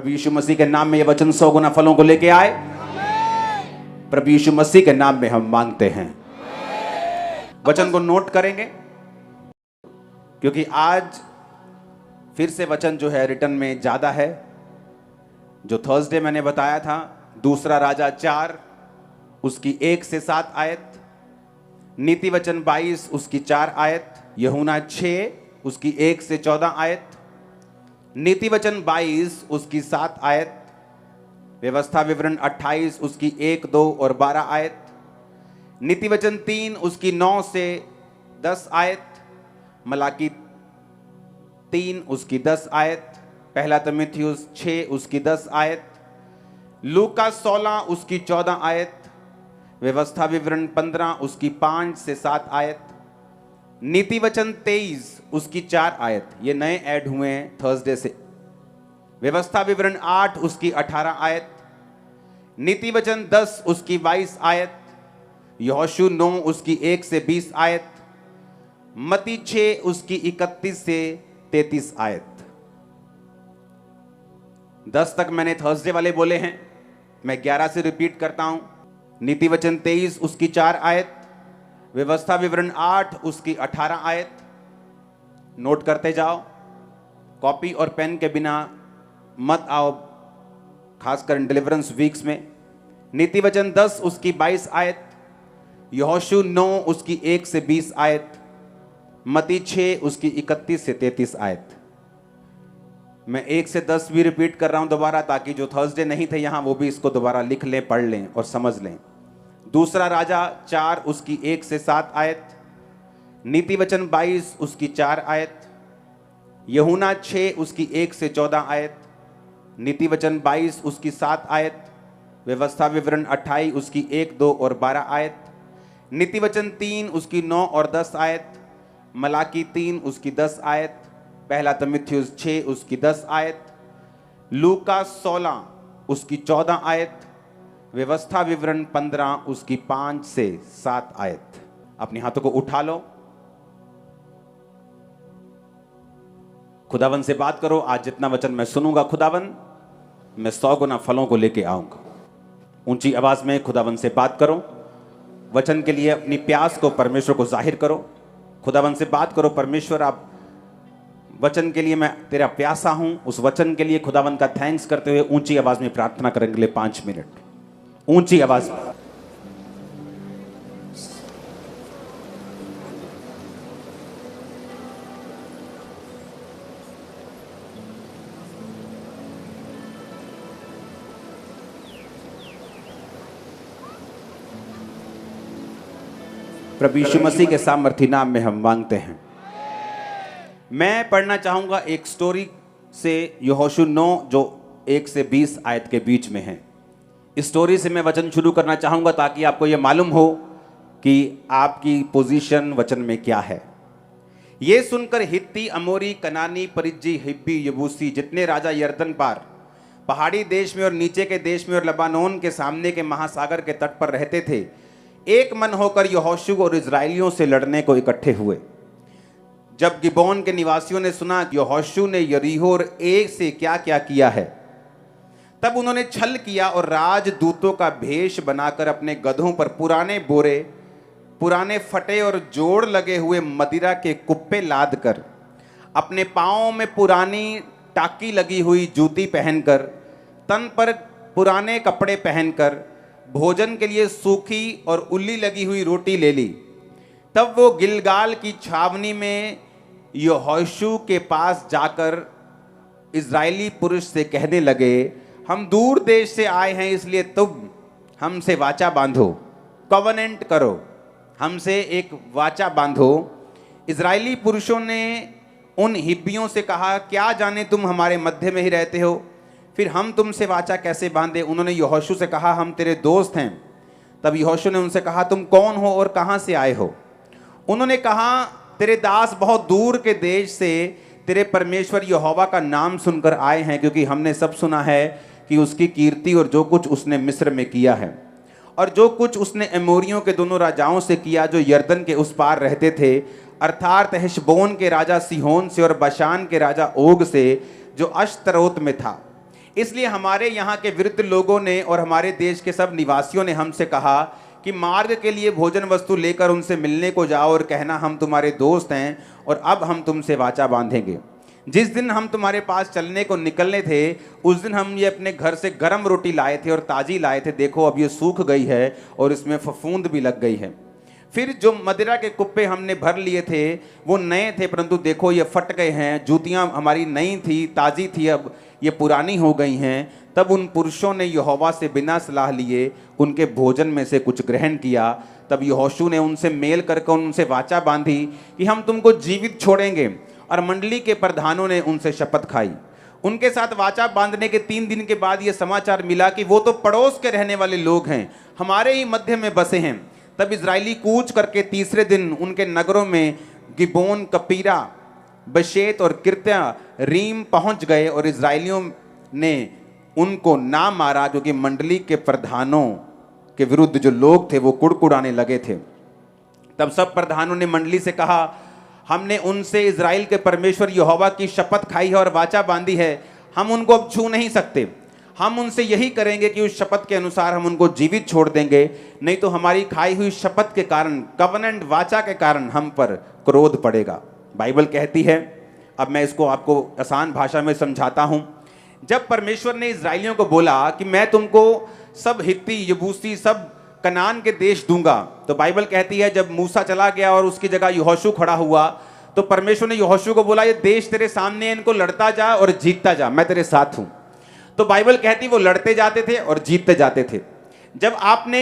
प्रभु यीशु मसीह के नाम में ये वचन 100 गुना फलों को लेके आए। प्रभु यीशु मसीह के नाम में हम मांगते हैं। वचन को नोट करेंगे क्योंकि आज फिर से वचन जो है रिटर्न में ज्यादा है। जो थर्सडे मैंने बताया था, दूसरा राजा 4 उसकी 1 से 7 आयत, नीति वचन 22 उसकी 4 आयत, यूहन्ना 6 उसकी 1 से 14 आयत, नीति वचन 22 उसकी 7 आयत, व्यवस्था विवरण 28 उसकी 1, 2 और 12 आयत, नीति वचन 3 उसकी 9 से 10 आयत, मलाकी 3 उसकी 10 आयत, पहला तीमुथियुस 6 उसकी 10 आयत, लूका 16 उसकी 14 आयत, व्यवस्था विवरण 15 उसकी 5 से 7 आयत, नीति वचन 23 उसकी 4 आयत, ये नए ऐड हुए हैं थर्सडे से, व्यवस्था विवरण 8 उसकी 18 आयत, नीति वचन 10 उसकी 22 आयत, यहोशू 9 उसकी 1 से 20 आयत, मती 6 उसकी 31 से 33 आयत। 10 तक मैंने थर्सडे वाले बोले हैं, मैं 11 से रिपीट करता हूं। नीति वचन 23 उसकी 4 आयत, व्यवस्था विवरण 8 उसकी 18 आयत। नोट करते जाओ, कॉपी और पेन के बिना मत आओ, खासकर डिलीवरेंस वीक्स में। नीति वचन 10 उसकी 22 आयत, यहोशू 9 उसकी 1 से 20 आयत, मती 6 उसकी 31 से 33 आयत। मैं 1 से 10 भी रिपीट कर रहा हूं दोबारा, ताकि जो थर्सडे नहीं थे यहां वो भी इसको दोबारा लिख लें, पढ़ लें और समझ लें। दूसरा राजा 4 उसकी 1 से 7 आयत, नीति वचन 22 उसकी 4 आयत, यूहन्ना 6 उसकी 1 से 14 आयत, नीति वचन 22 उसकी 7 आयत, व्यवस्था विवरण 28 उसकी 1, 2 और 12 आयत, नीति वचन 3 उसकी 9 और 10 आयत, मलाकी 3 उसकी 10 आयत, पहला तीमुथियुस 6 उसकी 10 आयत, लूका 16 उसकी 14 आयत, व्यवस्था विवरण 15 उसकी 5 से 7 आयत। अपने हाथों को उठा लो, खुदावन से बात करो। आज जितना वचन मैं सुनूंगा खुदावन, मैं 100 गुना फलों को लेके आऊंगा। ऊंची आवाज में खुदावन से बात करो, वचन के लिए अपनी प्यास को परमेश्वर को जाहिर करो। खुदावन से बात करो, परमेश्वर आप वचन के लिए मैं तेरा प्यासा हूं, उस वचन के लिए खुदावन का थैंक्स करते हुए ऊंची आवाज में प्रार्थना करेंगे 5 मिनट, ऊंची आवाज में। प्रभु यीशु मसीह के सामर्थी नाम में हम मांगते हैं। मैं पढ़ना चाहूंगा एक स्टोरी से, यहोशू 9 जो 1 से 20 आयत के बीच में है। इस स्टोरी से मैं वचन शुरू करना चाहूंगा ताकि आपको यह मालूम हो कि आपकी पोजीशन वचन में क्या है। यह सुनकर हित्ती, अमोरी, कनानी, परिज्जी, हिब्बी, यबूसी जितने राजा यरदन पार पहाड़ी देश में और नीचे के देश में और लबानोन के सामने के महासागर के तट पर रहते थे, एक मन होकर यहोशू और इजराइलियों से लड़ने को इकट्ठे हुए। जब गिबोन के निवासियों ने सुना कि यहोशू ने यरीहो और ए से क्या क्या किया है, तब उन्होंने छल किया और राजदूतों का भेष बनाकर अपने गधों पर पुराने बोरे, पुराने फटे और जोड़ लगे हुए मदिरा के कुप्पे लाद कर, अपने पांवों में पुरानी टाकी लगी हुई जूती पहनकर, तन पर पुराने कपड़े पहनकर, भोजन के लिए सूखी और उल्ली लगी हुई रोटी ले ली। तब वो गिलगाल की छावनी में यहोशू के पास जाकर इजरायली पुरुष से कहने लगे, हम दूर देश से आए हैं, इसलिए तुम हमसे वाचा बांधो, कवनेंट करो, हमसे एक वाचा बांधो। इजरायली पुरुषों ने उन हिब्बियों से कहा, क्या जाने तुम हमारे मध्य में ही रहते हो, फिर हम तुमसे वाचा कैसे बांधे। उन्होंने यहोशू से कहा, हम तेरे दोस्त हैं। तब यहोशू ने उनसे कहा, तुम कौन हो और कहां से आए हो। उन्होंने कहा, तेरे दास बहुत दूर के देश से तेरे परमेश्वर यहोवा का नाम सुनकर आए हैं, क्योंकि हमने सब सुना है कि उसकी कीर्ति और जो कुछ उसने मिस्र में किया है और जो कुछ उसने एमोरियों के दोनों राजाओं से किया जो यरदन के उस पार रहते थे, अर्थात हेशबोन के राजा सिहोन से और बशान के राजा ओग से जो अश्तरोत में था। इसलिए हमारे यहाँ के वृद्ध लोगों ने और हमारे देश के सब निवासियों ने हमसे कहा कि मार्ग के लिए भोजन वस्तु लेकर उनसे मिलने को जाओ और कहना हम तुम्हारे दोस्त हैं और अब हम तुमसे वाचा बांधेंगे। जिस दिन हम तुम्हारे पास चलने को निकलने थे उस दिन हम ये अपने घर से गर्म रोटी लाए थे और ताज़ी लाए थे, देखो अब ये सूख गई है और इसमें फफूंद भी लग गई है। फिर जो मदिरा के कुप्पे हमने भर लिए थे वो नए थे, परंतु देखो ये फट गए हैं। जूतियाँ हमारी नई थी, ताज़ी थी, अब ये पुरानी हो गई हैं। तब उन पुरुषों ने यहोवा से बिना सलाह लिए उनके भोजन में से कुछ ग्रहण किया। तब यहोशू ने उनसे मेल करके उनसे वाचा बांधी कि हम तुमको जीवित छोड़ेंगे, और मंडली के प्रधानों ने उनसे शपथ खाई। उनके साथ वाचा बांधने के 3 दिन के बाद यह समाचार मिला कि वो तो पड़ोस के रहने वाले लोग हैं, हमारे ही मध्य में बसे हैं। तब इजरायली कूच करके तीसरे दिन उनके नगरों में गिबोन, कपीरा, बशेत और किर्त्या रीम पहुंच गए, और इजरायलियों ने उनको ना मारा क्योंकि मंडली के प्रधानों के विरुद्ध जो लोग थे वो कुड़कुड़ाने लगे थे। तब सब प्रधानों ने मंडली से कहा, हमने उनसे इजराइल के परमेश्वर यहोवा की शपथ खाई है और वाचा बांधी है, हम उनको अब छू नहीं सकते। हम उनसे यही करेंगे कि उस शपथ के अनुसार हम उनको जीवित छोड़ देंगे, नहीं तो हमारी खाई हुई शपथ के कारण, कवनेंट वाचा के कारण हम पर क्रोध पड़ेगा। बाइबल कहती है, अब मैं इसको आपको आसान भाषा में समझाता हूं। जब परमेश्वर ने इजराइलियों को बोला कि मैं तुमको सब हित्ती, यबूसी, सब कनान के देश दूंगा, तो बाइबल कहती है जब मूसा चला गया और उसकी जगह यहोशू खड़ा हुआ, तो परमेश्वर ने यहोशू को बोला ये देश तेरे सामने है, इनको लड़ता जा और जीतता जा, मैं तेरे साथ हूं। तो बाइबल कहती वो लड़ते जाते थे और जीतते जाते थे। जब आपने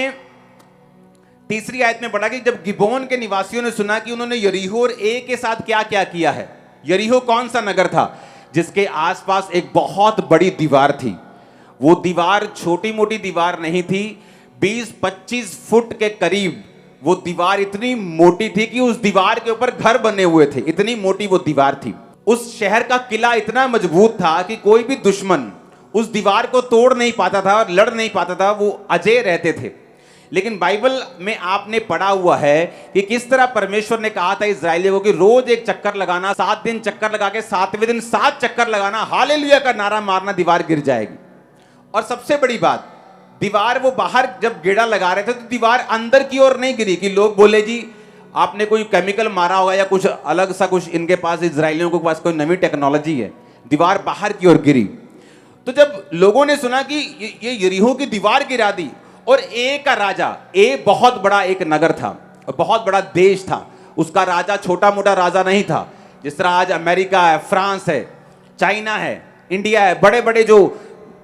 तीसरी आयत में पढ़ा कि जब गिबोन के निवासियों ने सुना कि उन्होंने यरीहो और ए के साथ क्या क्या किया है। यरीहो कौन सा नगर था? जिसके आसपास एक बहुत बड़ी दीवार थी। वो दीवार छोटी मोटी दीवार नहीं थी, 20-25 फुट के करीब वो दीवार इतनी मोटी थी कि उस दीवार के ऊपर घर बने हुए थे, इतनी मोटी वो दीवार थी। उस शहर का किला इतना मजबूत था कि कोई भी दुश्मन उस दीवार को तोड़ नहीं पाता था और लड़ नहीं पाता था, वो अजय रहते थे। लेकिन बाइबल में आपने पढ़ा हुआ है कि किस तरह परमेश्वर ने कहा था इजरायलियों को कि रोज एक चक्कर लगाना, 7 दिन चक्कर लगा के 7वें दिन 7 चक्कर लगाना, हालेलुया का नारा मारना, दीवार गिर जाएगी। और सबसे बड़ी बात, दीवार वो बाहर जब गेड़ा लगा रहे थे तो दीवार अंदर की ओर नहीं गिरी कि लोग बोले जी आपने कोई केमिकल मारा होगा या कुछ अलग सा कुछ इनके पास, इजरायलियों के पास कोई नई टेक्नोलॉजी है। दीवार बाहर की ओर गिरी। तो जब लोगों ने सुना कि ये यरीहो की दीवार गिरा दी, और ए का राजा, ए बहुत बड़ा एक नगर था और बहुत बड़ा देश था, उसका राजा छोटा मोटा राजा नहीं था। जिस तरह आज अमेरिका है, फ्रांस है, चाइना है, इंडिया है, बड़े बड़े जो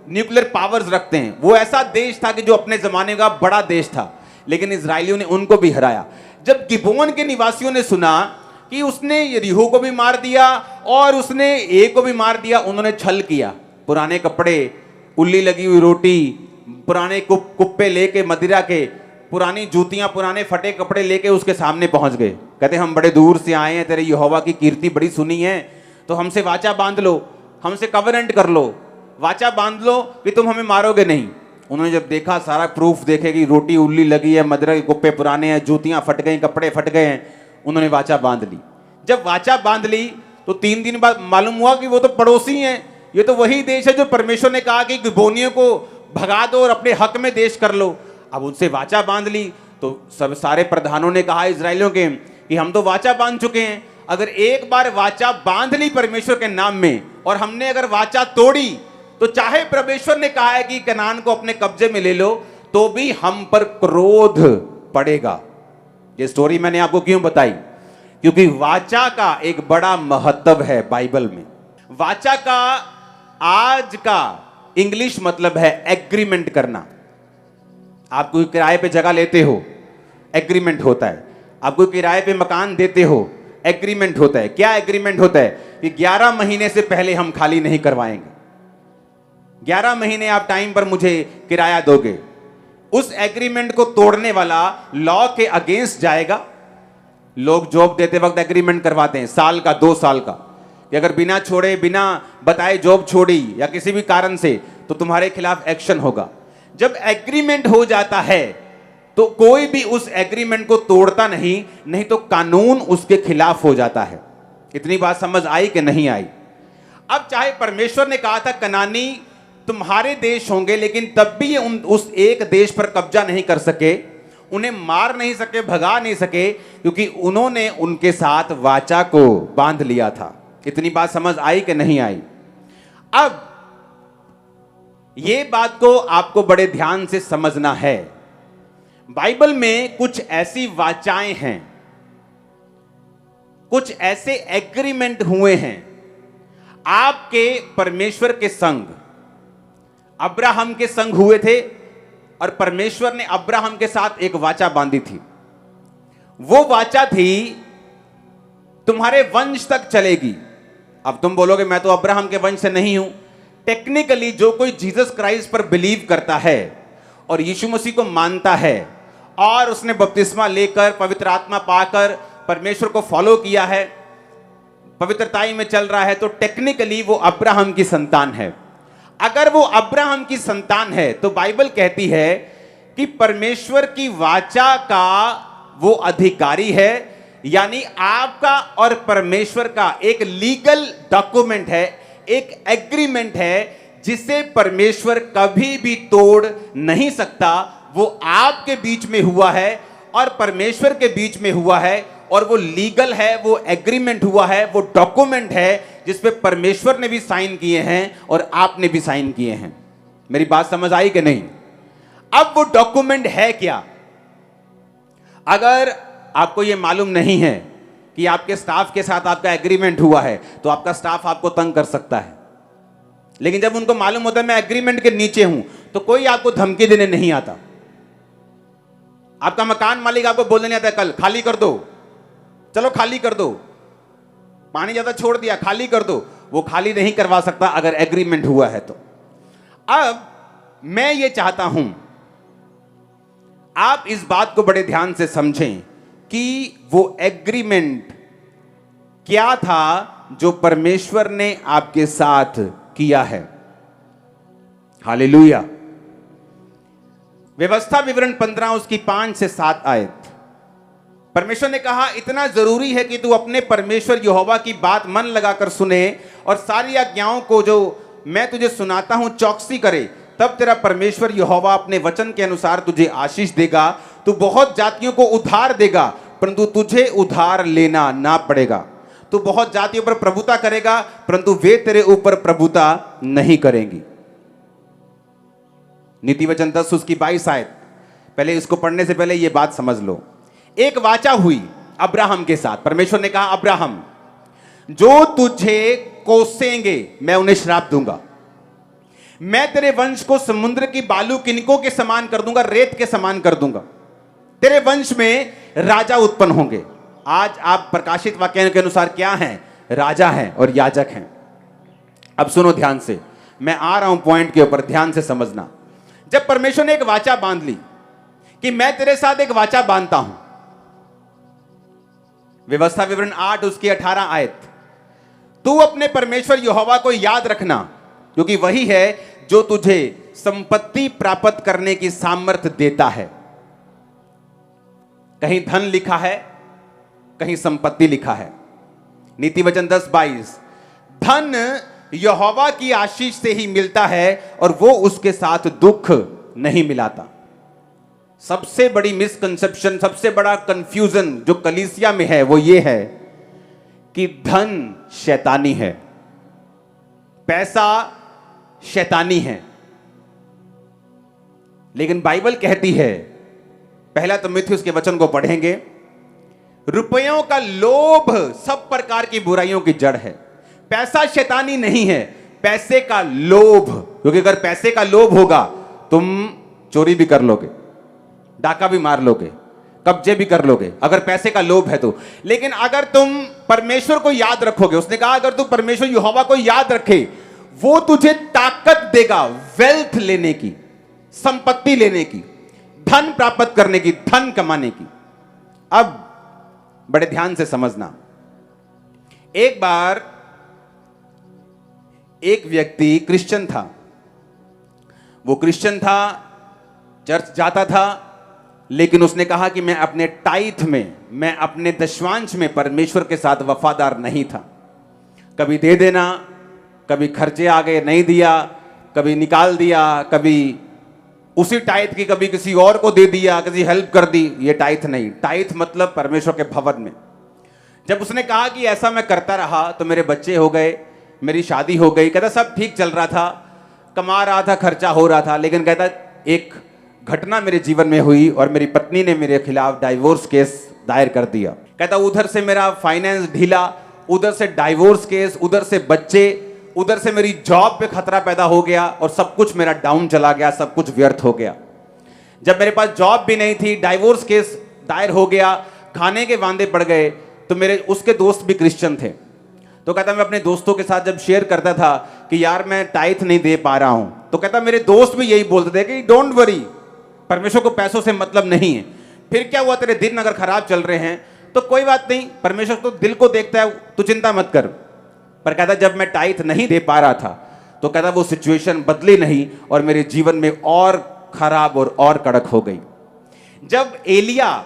न्यूक्लियर पावर्स रखते हैं, वो ऐसा देश था कि जो अपने जमाने का बड़ा देश था। लेकिन इजरायलियों ने उनको भी हराया। जब गिबोन के निवासियों ने सुना कि उसने यरीहो को भी मार दिया और उसने ए को भी मार दिया, उन्होंने छल किया। पुराने कपड़े, उल्ली लगी हुई रोटी, पुराने कुप्पे लेके मदिरा के, पुरानी जूतियां, पुराने फटे कपड़े लेके उसके सामने पहुंच गए। कहते हम बड़े दूर से आए हैं, तेरे यहोवा की कीर्ति बड़ी सुनी है, तो हमसे वाचा बांध लो, हमसे कवनेंट कर लो, वाचा बांध लो कि तुम हमें मारोगे नहीं। उन्होंने जब देखा, सारा प्रूफ देखे कि रोटी उल्ली लगी है, मदिरा के कुप्पे पुराने हैं, जूतियां फट गई, कपड़े फट गए हैं, उन्होंने वाचा बांध ली। जब वाचा बांध ली तो 3 दिन बाद मालूम हुआ कि वो तो पड़ोसी हैं, ये तो वही देश है जो परमेश्वर ने कहा कि गिबोनियों को भगा दो और अपने हक में देश कर लो। अब उनसे वाचा बांध ली तो सब सारे प्रधानों ने कहा इजरायलियों के कि हम तो वाचा बांध चुके हैं, अगर एक बार वाचा बांध ली परमेश्वर के नाम में और हमने अगर वाचा तोड़ी तो चाहे परमेश्वर ने कहा है कि कनान को अपने कब्जे में ले लो, तो भी हम पर क्रोध पड़ेगा। ये स्टोरी मैंने आपको क्यों बताई? क्योंकि वाचा का एक बड़ा महत्व है बाइबल में। वाचा का आज का इंग्लिश मतलब है एग्रीमेंट करना। आप कोई किराए पे जगह लेते हो, एग्रीमेंट होता है। आप कोई किराए पे मकान देते हो, एग्रीमेंट होता है। क्या एग्रीमेंट होता है? कि 11 महीने से पहले हम खाली नहीं करवाएंगे, 11 महीने आप टाइम पर मुझे किराया दोगे। उस एग्रीमेंट को तोड़ने वाला लॉ के अगेंस्ट जाएगा। लोग जॉब देते वक्त एग्रीमेंट करवाते हैं, साल का, 2 साल का, कि अगर बिना छोड़े, बिना बताए जॉब छोड़ी या किसी भी कारण से, तो तुम्हारे खिलाफ एक्शन होगा। जब एग्रीमेंट हो जाता है तो कोई भी उस एग्रीमेंट को तोड़ता नहीं, नहीं तो कानून उसके खिलाफ हो जाता है। इतनी बात समझ आई कि नहीं आई? अब चाहे परमेश्वर ने कहा था कनानी तुम्हारे देश होंगे, लेकिन तब भी ये उस एक देश पर कब्जा नहीं कर सके, उन्हें मार नहीं सके, भगा नहीं सके, क्योंकि उन्होंने उनके साथ वाचा को बांध लिया था। इतनी बात समझ आई कि नहीं आई? अब ये बात को आपको बड़े ध्यान से समझना है। बाइबल में कुछ ऐसी वाचाएं हैं, कुछ ऐसे एग्रीमेंट हुए हैं आपके परमेश्वर के संग। अब्राहम के संग हुए थे और परमेश्वर ने अब्राहम के साथ एक वाचा बांधी थी। वो वाचा थी तुम्हारे वंश तक चलेगी। अब तुम बोलोगे मैं तो अब्राहम के वंश से नहीं हूं। टेक्निकली जो कोई जीसस क्राइस्ट पर बिलीव करता है और यीशु मसीह को मानता है और उसने बपतिस्मा लेकर पवित्र आत्मा पाकर परमेश्वर को फॉलो किया है, पवित्रताई में चल रहा है, तो टेक्निकली वो अब्राहम की संतान है। अगर वो अब्राहम की संतान है तो बाइबल कहती है कि परमेश्वर की वाचा का वो अधिकारी है, यानी आपका और परमेश्वर का एक लीगल डॉक्यूमेंट है, एक एग्रीमेंट है जिसे परमेश्वर कभी भी तोड़ नहीं सकता। वो आपके बीच में हुआ है और परमेश्वर के बीच में हुआ है, और वो लीगल है, वो एग्रीमेंट हुआ है, वो डॉक्यूमेंट है जिस पे परमेश्वर ने भी साइन किए हैं और आपने भी साइन किए हैं। मेरी बात समझ आई कि नहीं? अब वो डॉक्यूमेंट है क्या? अगर आपको ये मालूम नहीं है कि आपके स्टाफ के साथ आपका एग्रीमेंट हुआ है, तो आपका स्टाफ आपको तंग कर सकता है। लेकिन जब उनको मालूम होता है मैं एग्रीमेंट के नीचे हूं, तो कोई आपको धमकी देने नहीं आता। आपका मकान मालिक आपको बोलने नहीं आता कल खाली कर दो, चलो खाली कर दो, पानी ज्यादा छोड़ दिया खाली कर दो। वो खाली नहीं करवा सकता अगर एग्रीमेंट हुआ है तो। अब मैं ये चाहता हूं आप इस बात को बड़े ध्यान से समझें कि वो एग्रीमेंट क्या था जो परमेश्वर ने आपके साथ किया है। हालेलुया। व्यवस्था विवरण 15 उसकी 5 से 7 आयत। परमेश्वर ने कहा इतना जरूरी है कि तू अपने परमेश्वर यहोवा की बात मन लगाकर सुने और सारी आज्ञाओं को जो मैं तुझे सुनाता हूं चौकसी करे, तब तेरा परमेश्वर यहोवा अपने वचन के अनुसार तुझे आशीष देगा। तू बहुत जातियों को उधार देगा, परंतु तुझे उधार लेना ना पड़ेगा। तू बहुत जातियों पर प्रभुता करेगा, परंतु वे तेरे ऊपर प्रभुता नहीं करेंगी। नीति वचन 10 उसकी 22 आयत। पहले इसको पढ़ने से पहले यह बात समझ लो। एक वाचा हुई अब्राहम के साथ। परमेश्वर ने कहा अब्राहम, जो तुझे कोसेंगे मैं उन्हें श्राप दूंगा, मैं तेरे वंश को समुद्र की बालू किनकों के समान कर दूंगा, रेत के समान कर दूंगा। तेरे वंश में राजा उत्पन्न होंगे। आज आप प्रकाशित वाक्य के अनुसार क्या हैं? राजा हैं और याजक हैं। अब सुनो ध्यान से, मैं आ रहा हूं पॉइंट के ऊपर, ध्यान से समझना। जब परमेश्वर ने एक वाचा बांध ली कि मैं तेरे साथ एक वाचा बांधता हूं, व्यवस्था विवरण 8 उसकी 18 आयत। तू अपने परमेश्वर यहोवा को याद रखना, क्योंकि वही है जो तुझे संपत्ति प्राप्त करने की सामर्थ्य देता है। कहीं धन लिखा है, कहीं संपत्ति लिखा है। नीति वचन 10:22। धन यहोवा की आशीष से ही मिलता है और वो उसके साथ दुख नहीं मिलाता। सबसे बड़ी मिसकंसेप्शन, सबसे बड़ा कंफ्यूजन जो कलीसिया में है वो ये है कि धन शैतानी है, पैसा शैतानी है। लेकिन बाइबल कहती है, पहला तीमुथियुस के वचन को पढ़ेंगे, रुपयों का लोभ सब प्रकार की बुराइयों की जड़ है। पैसा शैतानी नहीं है, पैसे का लोभ। क्योंकि अगर पैसे का लोभ होगा तुम चोरी भी कर लोगे, डाका भी मार लोगे, कब्जे भी कर लोगे, अगर पैसे का लोभ है तो। लेकिन अगर तुम परमेश्वर को याद रखोगे, उसने कहा अगर तू परमेश्वर यहोवा को याद रखे, वो तुझे ताकत देगा वेल्थ लेने की, संपत्ति लेने की, धन प्राप्त करने की, धन कमाने की। अब बड़े ध्यान से समझना। एक बार एक व्यक्ति क्रिश्चियन था। वो क्रिश्चियन था, चर्च जाता था, लेकिन उसने कहा कि मैं अपने टाइथ में, मैं अपने दशवांश में परमेश्वर के साथ वफादार नहीं था। कभी दे देना, कभी खर्चे आ गए नहीं दिया, कभी निकाल दिया, कभी उसी टाइथ की कभी किसी और को दे दिया, किसी हेल्प कर दी। ये टाइथ नहीं, टाइथ मतलब परमेश्वर के भवन में। जब उसने कहा कि ऐसा मैं करता रहा तो मेरे बच्चे हो गए, मेरी शादी हो गई। कहता सब ठीक चल रहा था, कमा रहा था, खर्चा हो रहा था, लेकिन कहता एक घटना मेरे जीवन में हुई और मेरी पत्नी ने मेरे खिलाफ डाइवोर्स केस दायर कर दिया। कहता उधर से मेरा फाइनेंस ढीला, उधर से डाइवोर्स केस, उधर से बच्चे, उधर से मेरी जॉब पे खतरा पैदा हो गया और सब कुछ मेरा डाउन चला गया, सब कुछ व्यर्थ हो गया। जब मेरे पास जॉब भी नहीं थी, डाइवोर्स केस दायर हो गया, खाने के वांदे पड़ गए, तो मेरे उसके दोस्त भी क्रिश्चियन थे। तो कहता मैं अपने दोस्तों के साथ जब शेयर करता था कि यार मैं टाइथ नहीं दे पा रहा हूं, तो कहता मेरे दोस्त भी यही बोलते थे कि डोंट वरी, परमेश्वर को पैसों से मतलब नहीं है। फिर क्या हुआ, तेरे दिन अगर खराब चल रहे हैं तो कोई बात नहीं, परमेश्वर तो दिल को देखता है, तू चिंता मत कर। पर कहता जब मैं टाइथ नहीं दे पा रहा था तो कहता वो सिचुएशन बदली नहीं और मेरे जीवन में और खराब और कड़क हो गई। जब एलिया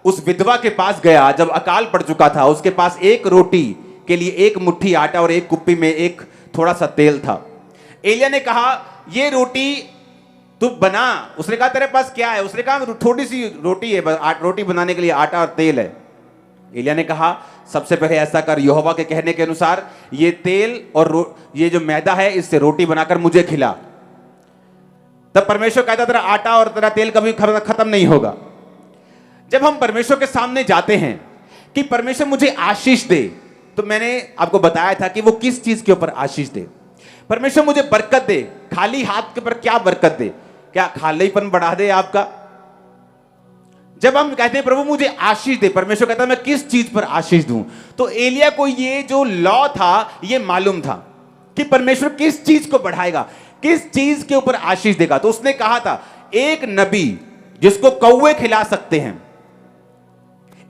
उस विधवा के पास गया, जब अकाल पड़ चुका था, उसके पास एक रोटी के लिए एक मुट्ठी आटा और एक कुप्पी में एक थोड़ा सा तेल था। एलिया ने कहा ये रोटी तू बना। उसने कहा तेरे पास क्या है? उसने कहा थोड़ी सी रोटी है, रोटी बनाने के लिए आटा और तेल है। एलिया ने कहा सबसे पहले ऐसा कर, यहोवा के कहने के अनुसार ये तेल और ये जो मैदा है इससे रोटी बनाकर मुझे खिला। तब परमेश्वर कहता तेरा आटा और तेरा तेल कभी खत्म नहीं होगा। जब हम परमेश्वर के सामने जाते हैं कि परमेश्वर मुझे आशीष दे, तो मैंने आपको बताया था कि वो किस चीज के ऊपर आशीष दे। परमेश्वर मुझे बरकत दे, खाली हाथ के ऊपर क्या बरकत दे? क्या खालीपन बढ़ा दे आपका? जब हम कहते हैं प्रभु मुझे आशीष दे, परमेश्वर कहता है मैं किस चीज पर आशीष दूं? तो एलिया को ये जो लॉ था ये मालूम था कि परमेश्वर किस चीज को बढ़ाएगा, किस चीज के ऊपर आशीष देगा। तो उसने कहा था एक नबी जिसको कौवे खिला सकते हैं,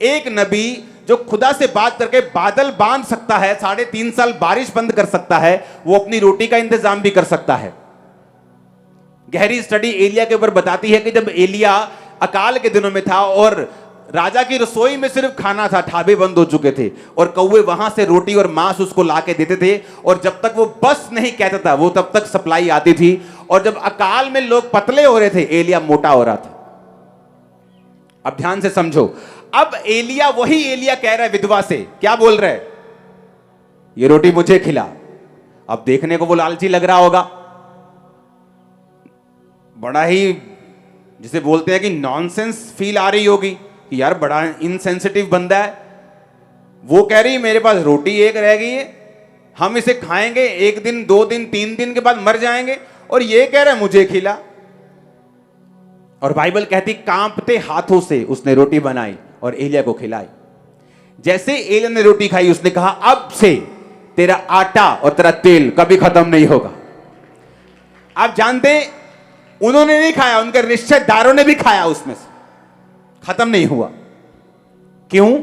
एक नबी जो खुदा से बात करके बादल बांध सकता है, 3.5 साल बारिश बंद कर सकता है, वो अपनी रोटी का इंतजाम भी कर सकता है। गहरी स्टडी एलिया के ऊपर बताती है कि जब एलिया अकाल के दिनों में था और राजा की रसोई में सिर्फ खाना था, ढाबे बंद हो चुके थे और कौवे वहां से रोटी और मांस उसको ला के देते थे, और जब तक वो बस नहीं कहता था वो तब तक सप्लाई आती थी। और जब अकाल में लोग पतले हो रहे थे, एलिया मोटा हो रहा था। अब ध्यान से समझो, अब एलिया वही एलिया कह रहा है विधवा से, क्या बोल रहा है? ये रोटी मुझे खिला। अब देखने को वो लालची लग रहा होगा, बड़ा ही जिसे बोलते हैं कि नॉनसेंस फील आ रही होगी कि यार बड़ा इनसेंसिटिव बंदा है। वो कह रही मेरे पास रोटी एक रह गई है, हम इसे खाएंगे 1 दिन 2 दिन 3 दिन के बाद मर जाएंगे, और ये कह रहा है मुझे खिला। और बाइबल कहती कांपते हाथों से उसने रोटी बनाई और एलिया को खिलाई। जैसे एलिया ने रोटी खाई, उसने कहा अब से तेरा आटा और तेरा तेल कभी खत्म नहीं होगा। आप जानते उन्होंने नहीं खाया, उनके रिश्तेदारों ने भी खाया, उसमें से खत्म नहीं हुआ। क्यों?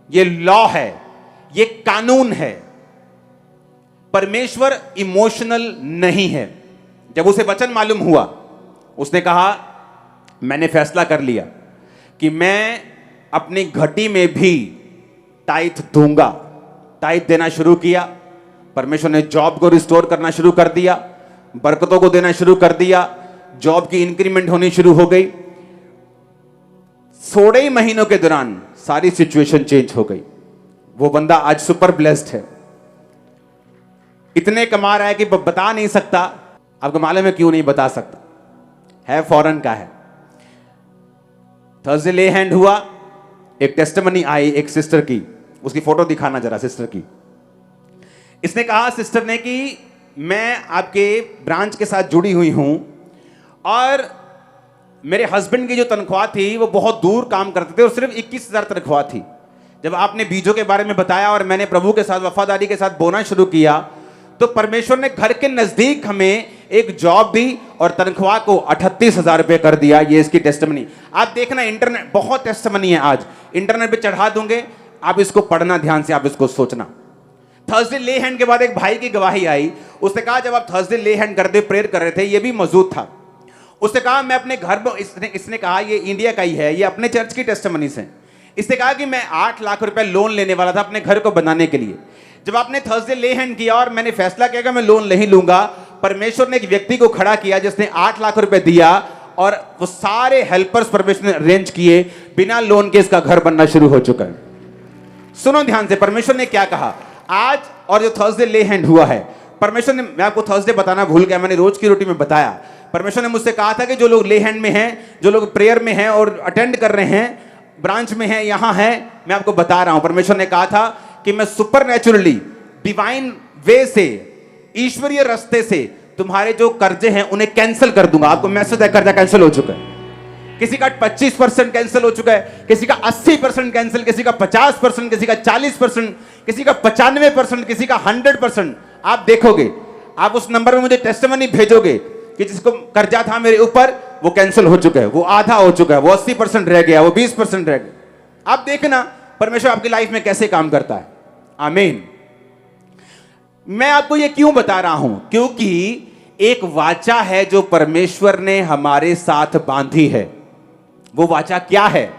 ये लॉ है, ये कानून है। परमेश्वर इमोशनल नहीं है। जब उसे वचन मालूम हुआ, उसने कहा मैंने फैसला कर लिया कि मैं अपनी घटी में भी टाइथ दूंगा। टाइथ देना शुरू किया। परमेश्वर ने जॉब को रिस्टोर करना शुरू कर दिया, बरकतों को देना शुरू कर दिया, जॉब की इंक्रीमेंट होनी शुरू हो गई। 16 ही महीनों के दौरान सारी सिचुएशन चेंज हो गई। वो बंदा आज सुपर ब्लेस्ड है, इतने कमा रहा है कि बता नहीं सकता। आपको मालूम है क्यों नहीं बता सकता? है फॉरेन का है। थर्सडे ले हैंड हुआ, एक टेस्टिमनी आई एक सिस्टर की, उसकी फोटो दिखाना जरा सिस्टर की। इसने कहा सिस्टर ने कि मैं आपके ब्रांच के साथ जुड़ी हुई हूं और मेरे हस्बैंड की जो तनख्वाह थी वो बहुत दूर काम करते थे और सिर्फ 21,000 तनख्वाह थी। जब आपने बीजों के बारे में बताया और मैंने प्रभु के साथ वफादारी के साथ बोना शुरू किया, तो परमेश्वर ने घर के नजदीक हमें एक जॉब दी और तनख्वाह को 38,000 रुपये कर दिया। ये इसकी टेस्टिमनी। आप देखना, इंटरनेट बहुत टेस्टिमनी है, आज इंटरनेट पे चढ़ा दूंगे, आप इसको पढ़ना ध्यान से, आप इसको सोचना। थर्सडे ले हैंड के बाद एक भाई की गवाही आई। उसने कहा जब आप थर्सडे ले हैंड करते प्रेयर कर रहे थे, ये भी मौजूद था। उसने कहा मैं अपने घर में, इसने कहा ये इंडिया का ही है, ये अपने चर्च की टेस्टिमनी से। इसने कहा कि मैं 8 लाख रुपए लोन लेने वाला था अपने घर को बनाने के लिए। जब आपने थर्सडे ले हैंड किया और मैंने फैसला किया कि मैं लोन नहीं लूंगा, परमेश्वर ने एक व्यक्ति को खड़ा किया जिसने 8 लाख रुपए दिया और वो सारे हेल्पर्स परमेश्वर ने अरेंज किए, बिना लोन के इसका घर बनना शुरू हो चुका है। सुनो ध्यान से, परमेश्वर ने क्या कहा आज, और जो थर्सडे ले हैंड हुआ है, परमेश्वर ने, मैं आपको थर्सडे बताना भूल गया, मैंने रोज की रोटी में बताया। परमेश्वर ने मुझसे कहा था कि जो लोग ले हैंड में हैं, जो लोग प्रेयर में हैं और अटेंड कर रहे हैं, ब्रांच में हैं, यहां हैं, मैं आपको बता रहा हूं, परमेश्वर ने कहा था कि मैं सुपरनेचुरली डिवाइन वे से, ईश्वरीय रास्ते से तुम्हारे जो कर्जे हैं उन्हें कैंसिल कर दूंगा। आपको मैसेज है, कर्जा कैंसिल हो चुका है। किसी का 25% कैंसिल हो चुका है, किसी का 80% कैंसिल, किसी का 50%, किसी का 40%, किसी का 95%, किसी का 100%। आप देखोगे, आप उस नंबर में मुझे टेस्टिमनी भेजोगे कि जिसको कर्जा था मेरे ऊपर वो कैंसिल हो चुका है, वो आधा हो चुका है, वो 80% रह गया, वो 20% रह गया। आप देखना परमेश्वर आपकी लाइफ में कैसे काम करता है। आमीन। मैं आपको ये क्यों बता रहा हूं, क्योंकि एक वाचा है जो परमेश्वर ने हमारे साथ बांधी है। वो वाचा क्या है?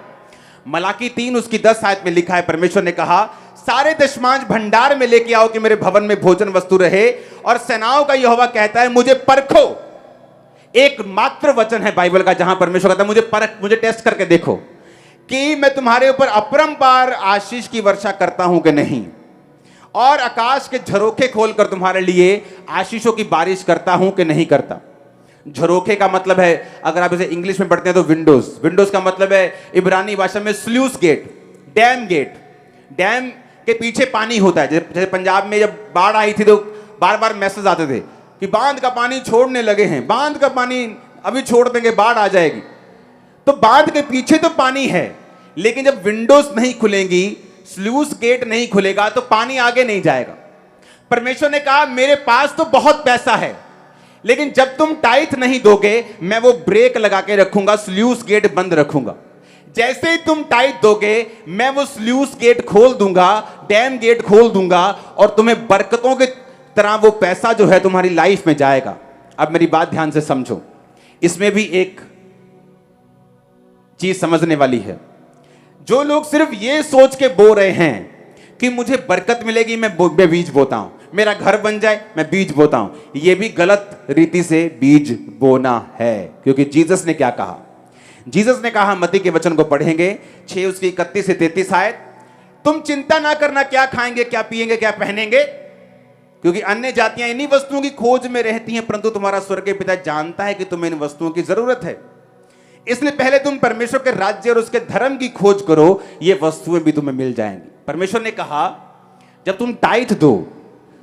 मलाकी 3 उसकी 10 आयत में लिखा है, परमेश्वर ने कहा सारे दशमांश भंडार में लेके आओ कि मेरे भवन में भोजन वस्तु रहे, और सेनाओं का यहोवा कहता है मुझे परखो। एक मात्र वचन है बाइबल का जहां परमेश्वर कहता है मुझे परख, मुझे टेस्ट करके देखो कि मैं तुम्हारे ऊपर अपरंपार आशीष की वर्षा करता हूं कि नहीं, और आकाश के झरोखे खोलकर तुम्हारे लिए आशीषों की बारिश करता हूं कि नहीं करता। झरोखे का मतलब है, अगर आप इसे इंग्लिश में पढ़ते हैं तो विंडोज। विंडोज का मतलब है इब्रानी भाषा में sluice gate, dam gate. Dam के पीछे पानी होता है। जैसे पंजाब में जब बाढ़ आई थी तो बार बार मैसेज आते थे कि बांध का पानी छोड़ने लगे हैं, बांध का पानी अभी छोड़ देंगे, बाढ़ आ जाएगी। तो बांध के पीछे तो पानी है, लेकिन जब विंडोज नहीं खुलेंगी, स्लूस गेट नहीं खुलेगा, तो पानी आगे नहीं जाएगा। परमेश्वर ने कहा मेरे पास तो बहुत पैसा है, लेकिन जब तुम टाइथ नहीं दोगे मैं वो ब्रेक लगा के रखूंगा, स्लूस गेट बंद रखूंगा। जैसे ही तुम टाइथ दोगे मैं वो स्लूस गेट खोल दूंगा, डैम गेट खोल दूंगा, और तुम्हें बरकतों के तरह वो पैसा जो है तुम्हारी लाइफ में जाएगा। अब मेरी बात ध्यान से समझो, इसमें भी एक चीज समझने वाली है। जो लोग सिर्फ ये सोच के बो रहे हैं कि मुझे बरकत मिलेगी, मैं बीज बोता हूं, मेरा घर बन जाए मैं बीज बोता हूं, यह भी गलत रीति से बीज बोना है। क्योंकि जीसस ने क्या कहा? जीसस ने कहा, मत्ती के वचन को पढ़ेंगे 6 उसकी 31 से 33 आयत, तुम चिंता ना करना क्या खाएंगे, क्या पिएंगे, क्या पहनेंगे, क्योंकि अन्य जातियां इन्हीं वस्तुओं की खोज में रहती हैं, परंतु तुम्हारा स्वर्गीय पिता जानता है कि तुम्हें इन वस्तुओं की जरूरत है। इसलिए पहले तुम परमेश्वर के राज्य और उसके धर्म की खोज करो, ये वस्तुएं भी तुम्हें मिल जाएंगी। परमेश्वर ने कहा जब तुम टाइथ दो,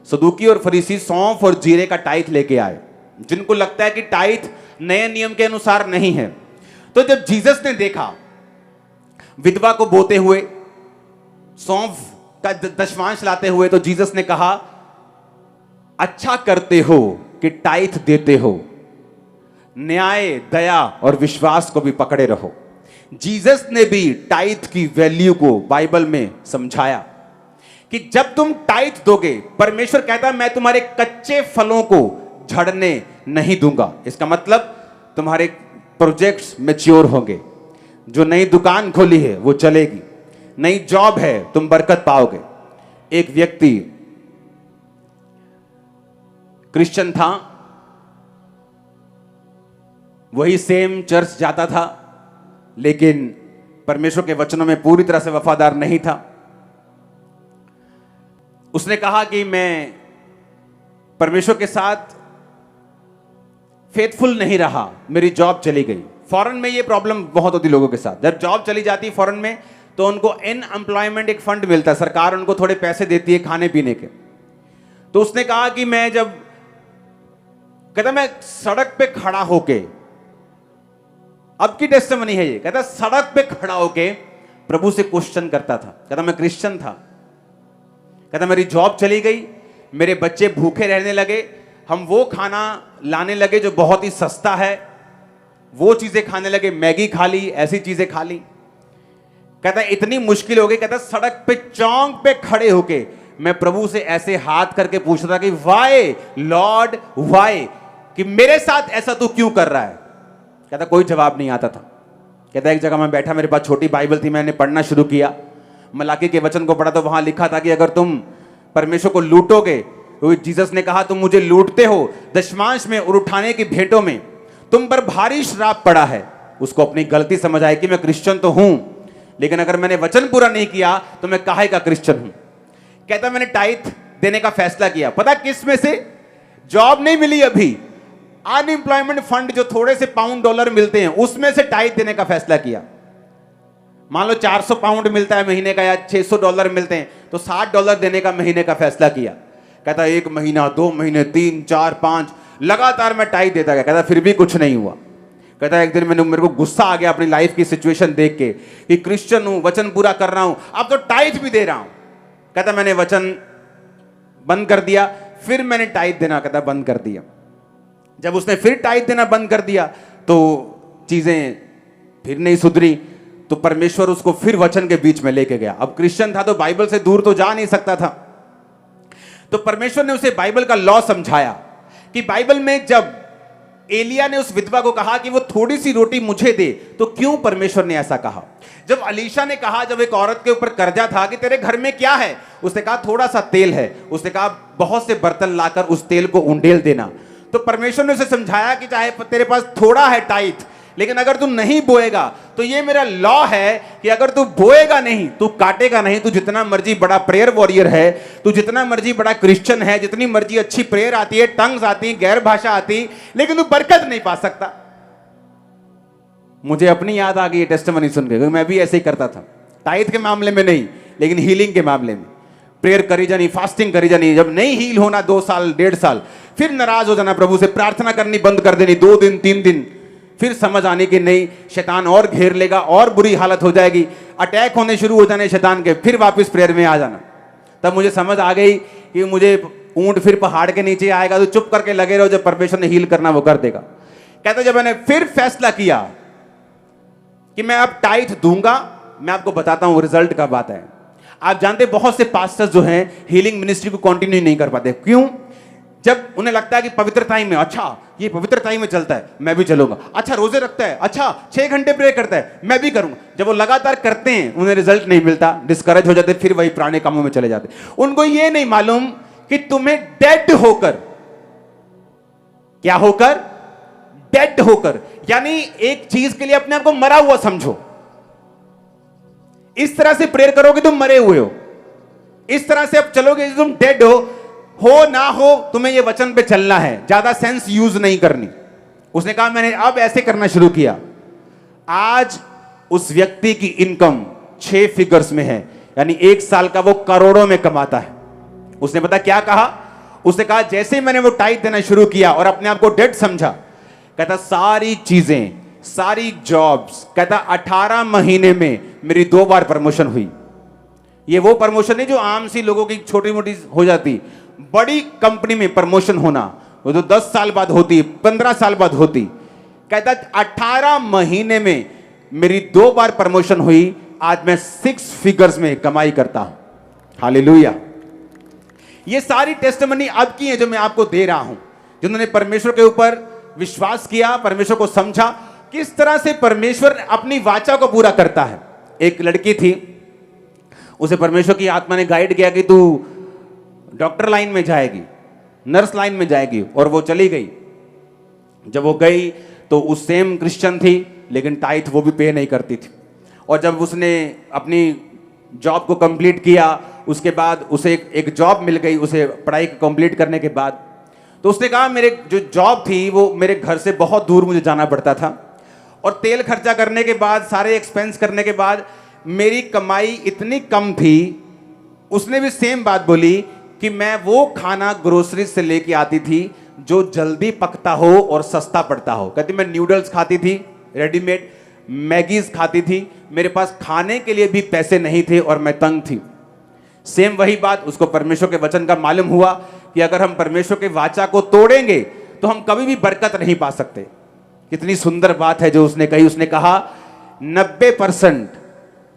सदूकी और फरीसी सौंफ और जीरे का टाइथ लेके आए, जिनको लगता है कि टाइथ नए नियम के अनुसार नहीं है। तो जब जीसस ने देखा विधवा को बोते हुए, सौंफ का दशमांश लाते हुए, तो जीसस ने कहा अच्छा करते हो कि टाइथ देते हो, न्याय, दया और विश्वास को भी पकड़े रहो। जीसस ने भी टाइथ की वैल्यू को बाइबल में समझाया कि जब तुम टाइथ दोगे, परमेश्वर कहता है मैं तुम्हारे कच्चे फलों को झड़ने नहीं दूंगा। इसका मतलब तुम्हारे प्रोजेक्ट्स मैच्योर होंगे, जो नई दुकान खोली है वो चलेगी, नई जॉब है तुम बरकत पाओगे। एक व्यक्ति क्रिश्चियन था, वही सेम चर्च जाता था, लेकिन परमेश्वर के वचनों में पूरी तरह से वफादार नहीं था। उसने कहा कि मैं परमेश्वर के साथ फेथफुल नहीं रहा, मेरी जॉब चली गई। फॉरेन में ये प्रॉब्लम बहुत होती लोगों के साथ, जब जॉब चली जाती फॉरेन में तो उनको अनएम्प्लॉयमेंट एक फंड मिलता है, सरकार उनको थोड़े पैसे देती है खाने पीने के। तो उसने कहा कि मैं जब, कहता मैं सड़क पे खड़ा होके, अब की टेस्टिमनी है ये, कहता सड़क पे खड़ा होके प्रभु से क्वेश्चन करता था। कहता मैं क्रिश्चियन था, कहता मेरी जॉब चली गई, मेरे बच्चे भूखे रहने लगे, हम वो खाना लाने लगे जो बहुत ही सस्ता है, वो चीजें खाने लगे, मैगी खा ली, ऐसी चीजें खा ली। कहता इतनी मुश्किल हो गई, कहता सड़क पे चौंक पे खड़े होके मैं प्रभु से ऐसे हाथ करके पूछता था कि वाई लॉर्ड वाई, कि मेरे साथ ऐसा तू क्यों कर रहा है। कहता कोई जवाब नहीं आता था। कहता एक जगह मैं बैठा, मेरे पास छोटी बाइबल थी, मैंने पढ़ना शुरू किया, मलाकी के वचन को पढ़ा तो वहां लिखा था कि अगर तुम परमेश्वर को लूटोगे क्योंकि जीसस ने कहा तुम मुझे लूटते हो दशमांश में और उठाने की भेंटों में, तुम पर भारी श्राप पड़ा है। उसको अपनी गलती समझ आई कि मैं क्रिश्चियन तो हूं, लेकिन अगर मैंने वचन पूरा नहीं किया तो मैं काहे का क्रिश्चियन हूं। कहता मैंने टाइथ देने का फैसला किया। पता किस में से? जॉब नहीं मिली अभी, अनएम्प्लॉयमेंट फंड जो थोड़े से पाउंड डॉलर मिलते हैं उसमें से टाइथ देने का फैसला किया। मान लो 400 पाउंड मिलता है महीने का या $600 मिलते हैं, तो $60 देने का महीने का फैसला किया। कहता 1 महीना, 2 महीने, 3, 4, 5 लगातार मैं टाइथ देता गया। कहता फिर भी कुछ नहीं हुआ। कहता एक दिन मेरे को गुस्सा आ गया अपनी लाइफ की सिचुएशन देख के कि क्रिश्चियन हूं, वचन पूरा कर रहा हूं, अब तो टाइथ भी दे रहा हूं। कहता मैंने वचन बंद कर दिया, फिर मैंने टाइथ देना कहता बंद कर दिया। जब उसने फिर टाइथ देना बंद कर दिया तो चीजें फिर नहीं सुधरी, तो परमेश्वर उसको फिर वचन के बीच में लेके गया। अब क्रिश्चियन था तो बाइबल से दूर तो जा नहीं सकता था, तो परमेश्वर ने उसे बाइबल का लॉ समझाया कि बाइबल में जब एलिया ने उस विधवा को कहा कि वो थोड़ी सी रोटी मुझे दे, तो क्यों परमेश्वर ने ऐसा कहा? जब अलीशा ने कहा, जब एक औरत के ऊपर कर्जा था, कि तेरे घर में क्या है, उसने कहा थोड़ा सा तेल है, उसने कहा बहुत से बर्तन लाकर उस तेल को उंडेल देना। तो परमेश्वर ने उसे समझाया कि चाहे तेरे पास थोड़ा है टाइथ, लेकिन अगर तू नहीं बोएगा तो ये मेरा लॉ है कि अगर तू बोएगा नहीं, तू काटेगा नहीं, तू जितना मर्जी बड़ा प्रेयर वॉरियर है, तू जितना मर्जी बड़ा क्रिश्चियन है, जितनी मर्जी अच्छी प्रेयर आती है, टंग्स आती, गैर भाषा आती, लेकिन तू बरकत नहीं पा सकता। मुझे अपनी याद आ गई है टेस्टिमनी सुन के, क्योंकि मैं भी ऐसे ही करता था। टाइथ के मामले में नहीं, लेकिन हीलिंग के मामले में प्रेयर करी जानी, फास्टिंग करी जानी, जब नहीं हील होना 2 साल 1.5 साल, फिर नाराज हो जाना प्रभु से, प्रार्थना करनी बंद कर देनी 2 दिन 3 दिन, फिर समझ आने की नहीं, शैतान और घेर लेगा और बुरी हालत हो जाएगी, अटैक होने शुरू हो जाने शैतान के, फिर वापस प्रेयर में आ जाना। तब मुझे समझ आ गई कि मुझे ऊंट फिर पहाड़ के नीचे आएगा, तो चुप करके लगे रहो, जब परमेश्वर ने हील करना वो कर देगा। कहते जब मैंने फिर फैसला किया कि मैं अब टाइथ दूंगा, मैं आपको बताता हूं रिजल्ट का बात है। आप जानते बहुत से पास्टर्स जो हैं हीलिंग मिनिस्ट्री को कंटिन्यू नहीं कर पाते। क्यों? जब उन्हें लगता है कि पवित्र टाइम में, अच्छा ये पवित्र टाइम में चलता है, मैं भी चलूंगा, अच्छा रोजे रखता है, अच्छा 6 घंटे प्रे करता है, मैं भी करूंगा। जब वो लगातार करते हैं उन्हें रिजल्ट नहीं मिलता, डिस्करेज हो जाते, फिर वही पुराने कामों में चले जाते। उनको ये नहीं मालूम कि तुम्हें डेड होकर, क्या होकर? डेड होकर, यानी एक चीज के लिए अपने आप को मरा हुआ समझो। इस तरह से प्रेयर करोगे तुम मरे हुए हो, इस तरह से अब चलोगे तुम डेड हो ना हो, तुम्हें ये वचन पे चलना है, ज्यादा सेंस यूज नहीं करनी। उसने कहा मैंने अब ऐसे करना शुरू किया। आज उस व्यक्ति की इनकम 6 फिगर्स में है, यानी 1 साल का वो करोड़ों में कमाता है। उसने पता क्या कहा? उसने कहा जैसे ही मैंने वो टाइथ देना शुरू किया और अपने आप को डेड समझा, कहता सारी चीजें, सारी जॉब्स, कहता 18 महीने में मेरी 2 बार प्रमोशन हुई। ये वो प्रमोशन नहीं जो आम सी लोगों की छोटी मोटी हो जाती, बड़ी कंपनी में प्रमोशन होना वो तो 10 साल बाद होती, 15 साल बाद होती। कहता 18 महीने में मेरी 2 बार प्रमोशन हुई। आज मैं 6 फिगर्स में कमाई करता हूं। हालेलुया। ये सारी टेस्टिमनी अब की है जो मैं आपको दे रहा हूं, जिन्होंने परमेश्वर के ऊपर विश्वास किया, परमेश्वर को समझा, किस तरह से परमेश्वर अपनी वाचा को पूरा करता है। एक लड़की थी, उसे परमेश्वर की आत्मा ने गाइड किया कि तू डॉक्टर लाइन में जाएगी, नर्स लाइन में जाएगी, और वो चली गई। जब वो गई तो उस सेम क्रिश्चियन थी, लेकिन टाइथ वो भी पे नहीं करती थी। और जब उसने अपनी जॉब को कंप्लीट किया, उसके बाद उसे एक जॉब मिल गई, उसे पढ़ाई कंप्लीट करने के बाद, तो उसने कहा मेरे जो जॉब थी वो मेरे घर से बहुत दूर मुझे जाना पड़ता था, और तेल खर्चा करने के बाद, सारे एक्सपेंस करने के बाद मेरी कमाई इतनी कम थी। उसने भी सेम बात बोली कि मैं वो खाना ग्रोसरी से लेके आती थी जो जल्दी पकता हो और सस्ता पड़ता हो। कहती मैं न्यूडल्स खाती थी, रेडीमेड मैगीज खाती थी, मेरे पास खाने के लिए भी पैसे नहीं थे और मैं तंग थी। सेम वही बात उसको परमेश्वर के वचन का मालूम हुआ कि अगर हम परमेश्वर के वाचा को तोड़ेंगे तो हम कभी भी बरकत नहीं पा सकते। कितनी सुंदर बात है जो उसने कही। उसने कहा 90%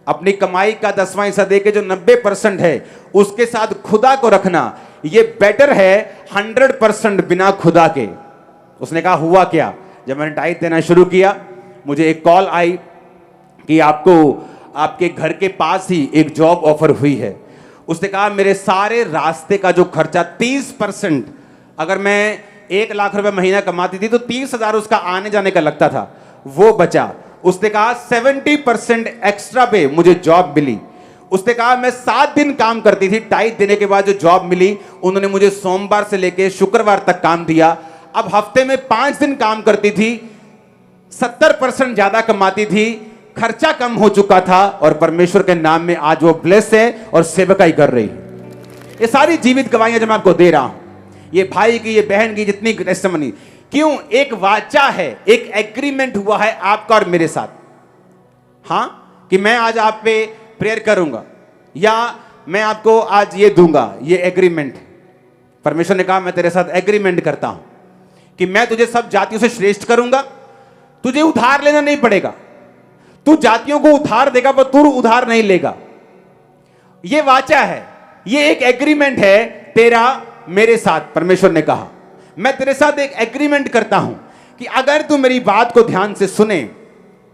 अपनी कमाई का 10वां हिस्सा देके जो 90% है उसके साथ खुदा को रखना, ये बेटर है 100% बिना खुदा के। उसने कहा हुआ क्या? जब मैंने टाइथ देना शुरू किया, मुझे एक कॉल आई कि आपको आपके घर के पास ही एक जॉब ऑफर हुई है। उसने कहा मेरे सारे रास्ते का जो खर्चा 30%, अगर मैं 1 लाख रुपए महीना कमाती थी तो 30,000 उसका आने जाने का लगता था, वो बचा। उसने कहा 70% एक्स्ट्रा पे मुझे जॉब मिली। उसने कहा मैं 7 दिन काम करती थी, टाइट देने के बाद जो जॉब मिली उन्होंने मुझे सोमवार से लेकर शुक्रवार तक काम दिया। अब हफ्ते में 5 दिन काम करती थी, 70% ज्यादा कमाती थी, खर्चा कम हो चुका था और परमेश्वर के नाम में आज वो ब्लेस है और सेवकाई कर रही है। ये सारी जीवित गवाहियां जो मैं आपको दे रहा हूं, ये भाई की, ये बहन की जितनी टेस्टिमनी, क्यों? एक वाचा है, एक एग्रीमेंट हुआ है आपका और मेरे साथ। हां, कि मैं आज आप पे प्रेयर करूंगा या मैं आपको आज ये दूंगा, ये एग्रीमेंट। परमेश्वर ने कहा मैं तेरे साथ एग्रीमेंट करता हूं कि मैं तुझे सब जातियों से श्रेष्ठ करूंगा, तुझे उधार लेना नहीं पड़ेगा, तू जातियों को उधार देगा पर तू उधार नहीं लेगा। यह वाचा है, यह एक एग्रीमेंट है तेरा मेरे साथ। परमेश्वर ने कहा मैं तेरे साथ एक एग्रीमेंट करता हूं कि अगर तू मेरी बात को ध्यान से सुने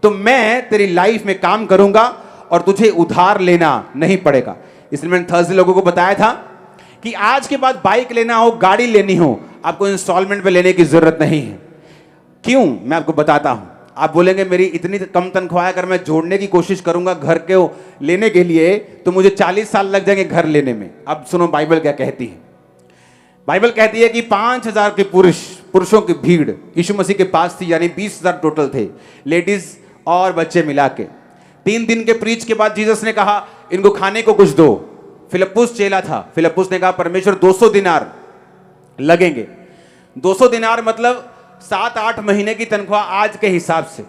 तो मैं तेरी लाइफ में काम करूंगा और तुझे उधार लेना नहीं पड़ेगा। इसलिए मैंने थर्सडे लोगों को बताया था कि आज के बाद बाइक लेना हो, गाड़ी लेनी हो, आपको इंस्टॉलमेंट पे लेने की जरूरत नहीं है। क्यों? मैं आपको बताता हूं। आप बोलेंगे मेरी इतनी कम तनख्वाह है, अगर मैं जोड़ने की कोशिश करूंगा घर के लेने के लिए तो मुझे 40 साल लग जाएंगे घर लेने में। अब सुनो बाइबल क्या कहती है। बाइबल कहती है कि 5,000 के पुरुषों की भीड़ यीशु मसीह के पास थी, यानी 20,000 टोटल थे, लेडीज और बच्चे मिला के। 3 दिन के प्रीच के बाद जीसस ने कहा इनको खाने को कुछ दो। फिलिप्पुस चेला था, फिलिप्पुस ने कहा परमेश्वर 200 दिनार लगेंगे। 200 दिनार मतलब 7-8 महीने की तनख्वाह आज के हिसाब से।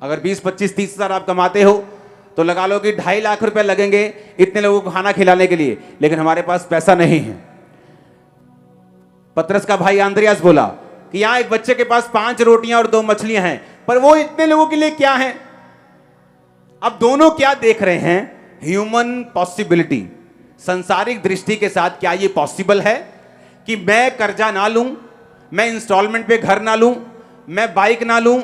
अगर 20, 25, 30 हजार आप कमाते हो तो लगा लो कि 2.5 लाख रुपए लगेंगे इतने लोगों को खाना खिलाने के लिए, लेकिन हमारे पास पैसा नहीं है। पतरस का भाई आंद्रियास बोला कि यहां एक बच्चे के पास 5 रोटियां और 2 मछलियां हैं, पर वो इतने लोगों के लिए क्या है? अब दोनों क्या देख रहे हैं? ह्यूमन पॉसिबिलिटी, संसारिक दृष्टि के साथ क्या ये पॉसिबल है कि मैं कर्जा ना लूं, मैं इंस्टॉलमेंट पे घर ना लूं, मैं बाइक ना लूं,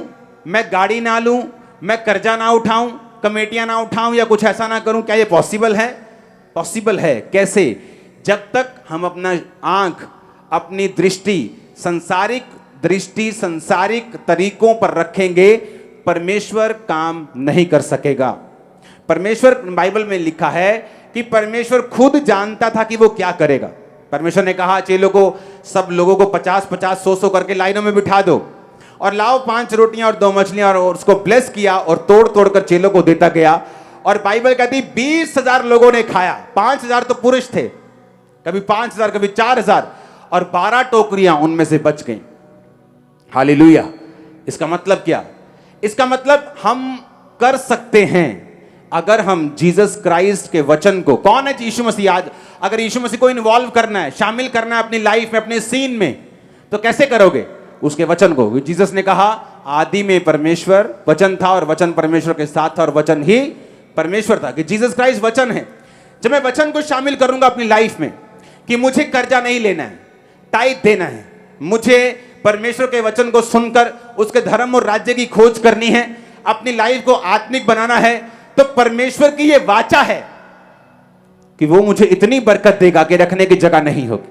मैं गाड़ी ना लूं, मैं कर्जा ना उठाऊं, कमेटियां ना उठाऊं या कुछ ऐसा ना करूं? क्या ये पॉसिबल है? पॉसिबल है। कैसे? जब तक हम अपना आंख, अपनी दृष्टि संसारिक तरीकों पर रखेंगे, परमेश्वर काम नहीं कर सकेगा। परमेश्वर, बाइबल में लिखा है कि परमेश्वर खुद जानता था कि वो क्या करेगा। परमेश्वर ने कहा चेलों को, सब लोगों को 50-50, 100-100 करके लाइनों में बिठा दो और लाओ 5 रोटियां और 2 मछलियां, और उसको ब्लेस किया और तोड़ तोड़ कर चेलों को देता गया। और बाइबल कहती 20,000 लोगों ने खाया। 5,000 तो पुरुष थे, कभी 5,000 कभी 4,000, और 12 टोकरियां उनमें से बच गई। हालेलुया। इसका मतलब क्या? इसका मतलब हम कर सकते हैं अगर हम जीसस क्राइस्ट के वचन को, कौन है यीशु मसीह? आज अगर यीशु मसीह को इन्वॉल्व करना है, शामिल करना है अपनी लाइफ में, अपने सीन में, तो कैसे करोगे? उसके वचन को। जीसस ने कहा आदि में परमेश्वर वचन था और वचन परमेश्वर के साथ था और वचन ही परमेश्वर था, कि जीसस क्राइस्ट वचन है। जब मैं वचन को शामिल करूंगा अपनी लाइफ में कि मुझे कर्जा नहीं लेना है, टाइट देना है, मुझे परमेश्वर के वचन को सुनकर उसके धर्म और राज्य की खोज करनी है, अपनी लाइफ को आत्मिक बनाना है, तो परमेश्वर की यह वाचा है कि वो मुझे इतनी बरकत देगा कि रखने की जगह नहीं होगी।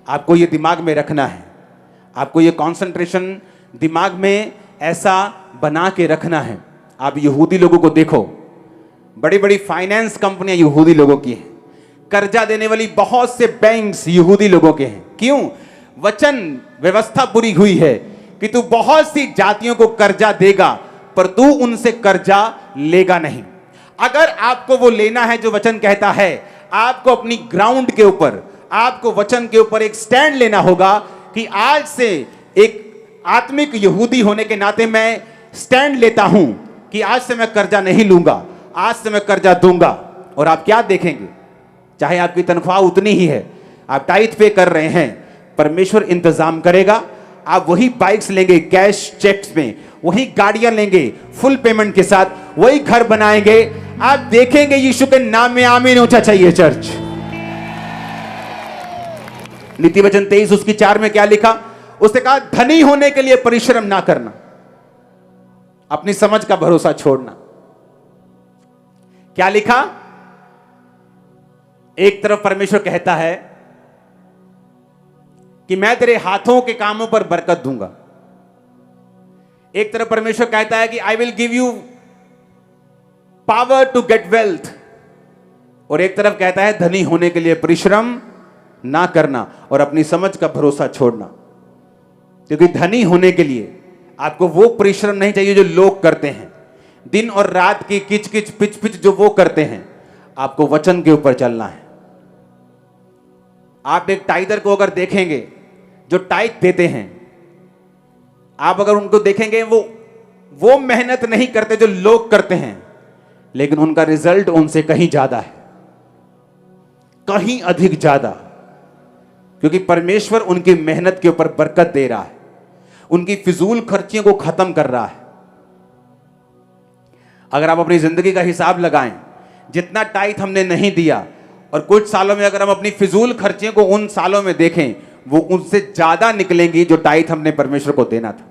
आपको ये दिमाग में रखना है, आपको ये कंसंट्रेशन दिमाग में ऐसा बना के रखना है। आप यहूदी लोगों को देखो, बड़ी बड़ी फाइनेंस कंपनियां यहूदी लोगों की हैं, कर्जा देने वाली बहुत से बैंक्स यहूदी लोगों के हैं। क्यों? वचन व्यवस्था पूरी हुई है कि तू बहुत सी जातियों को कर्जा देगा पर तू उनसे कर्जा लेगा नहीं। अगर आपको वो लेना है जो वचन कहता है, आपको अपनी ग्राउंड के ऊपर, आपको वचन के ऊपर एक स्टैंड लेना होगा कि आज से एक आत्मिक यहूदी होने के नाते मैं स्टैंड लेता हूं कि आज से मैं कर्जा नहीं लूंगा, आज से मैं कर्जा दूंगा। और आप क्या देखेंगे, चाहे आपकी तनख्वाह उतनी ही है, आप टाइट पे कर रहे हैं, परमेश्वर इंतजाम करेगा। आप वही बाइक्स लेंगे कैश चेक्स में, वही गाड़ियां लेंगे फुल पेमेंट के साथ, वही घर बनाएंगे। आप देखेंगे यीशु के नाम में आमीन ऊंचा चाहिए चर्च। नीति वचन 23 उसकी 4 में क्या लिखा? उसने कहा धनी होने के लिए परिश्रम ना करना, अपनी समझ का भरोसा छोड़ना। क्या लिखा? एक तरफ परमेश्वर कहता है कि मैं तेरे हाथों के कामों पर बरकत दूंगा, एक तरफ परमेश्वर कहता है कि I will give you power to get wealth, और एक तरफ कहता है धनी होने के लिए परिश्रम ना करना और अपनी समझ का भरोसा छोड़ना। क्योंकि धनी होने के लिए आपको वो परिश्रम नहीं चाहिए जो लोग करते हैं, दिन और रात की किच किच पिच पिच जो वो करते हैं। आपको वचन के ऊपर चलना है। आप एक टाइगर को अगर देखेंगे जो टाइट देते हैं, आप अगर उनको देखेंगे वो मेहनत नहीं करते जो लोग करते हैं, लेकिन उनका रिजल्ट उनसे कहीं ज्यादा है, कहीं अधिक ज्यादा, क्योंकि परमेश्वर उनकी मेहनत के ऊपर बरकत दे रहा है, उनकी फिजूल खर्चियों को खत्म कर रहा है। अगर आप अपनी जिंदगी का हिसाब लगाएं, जितना टाइट हमने नहीं दिया और कुछ सालों में अगर हम अपनी फिजूल खर्चियों को उन सालों में देखें, वो उनसे ज्यादा निकलेंगी जो टाइट हमने परमेश्वर को देना था।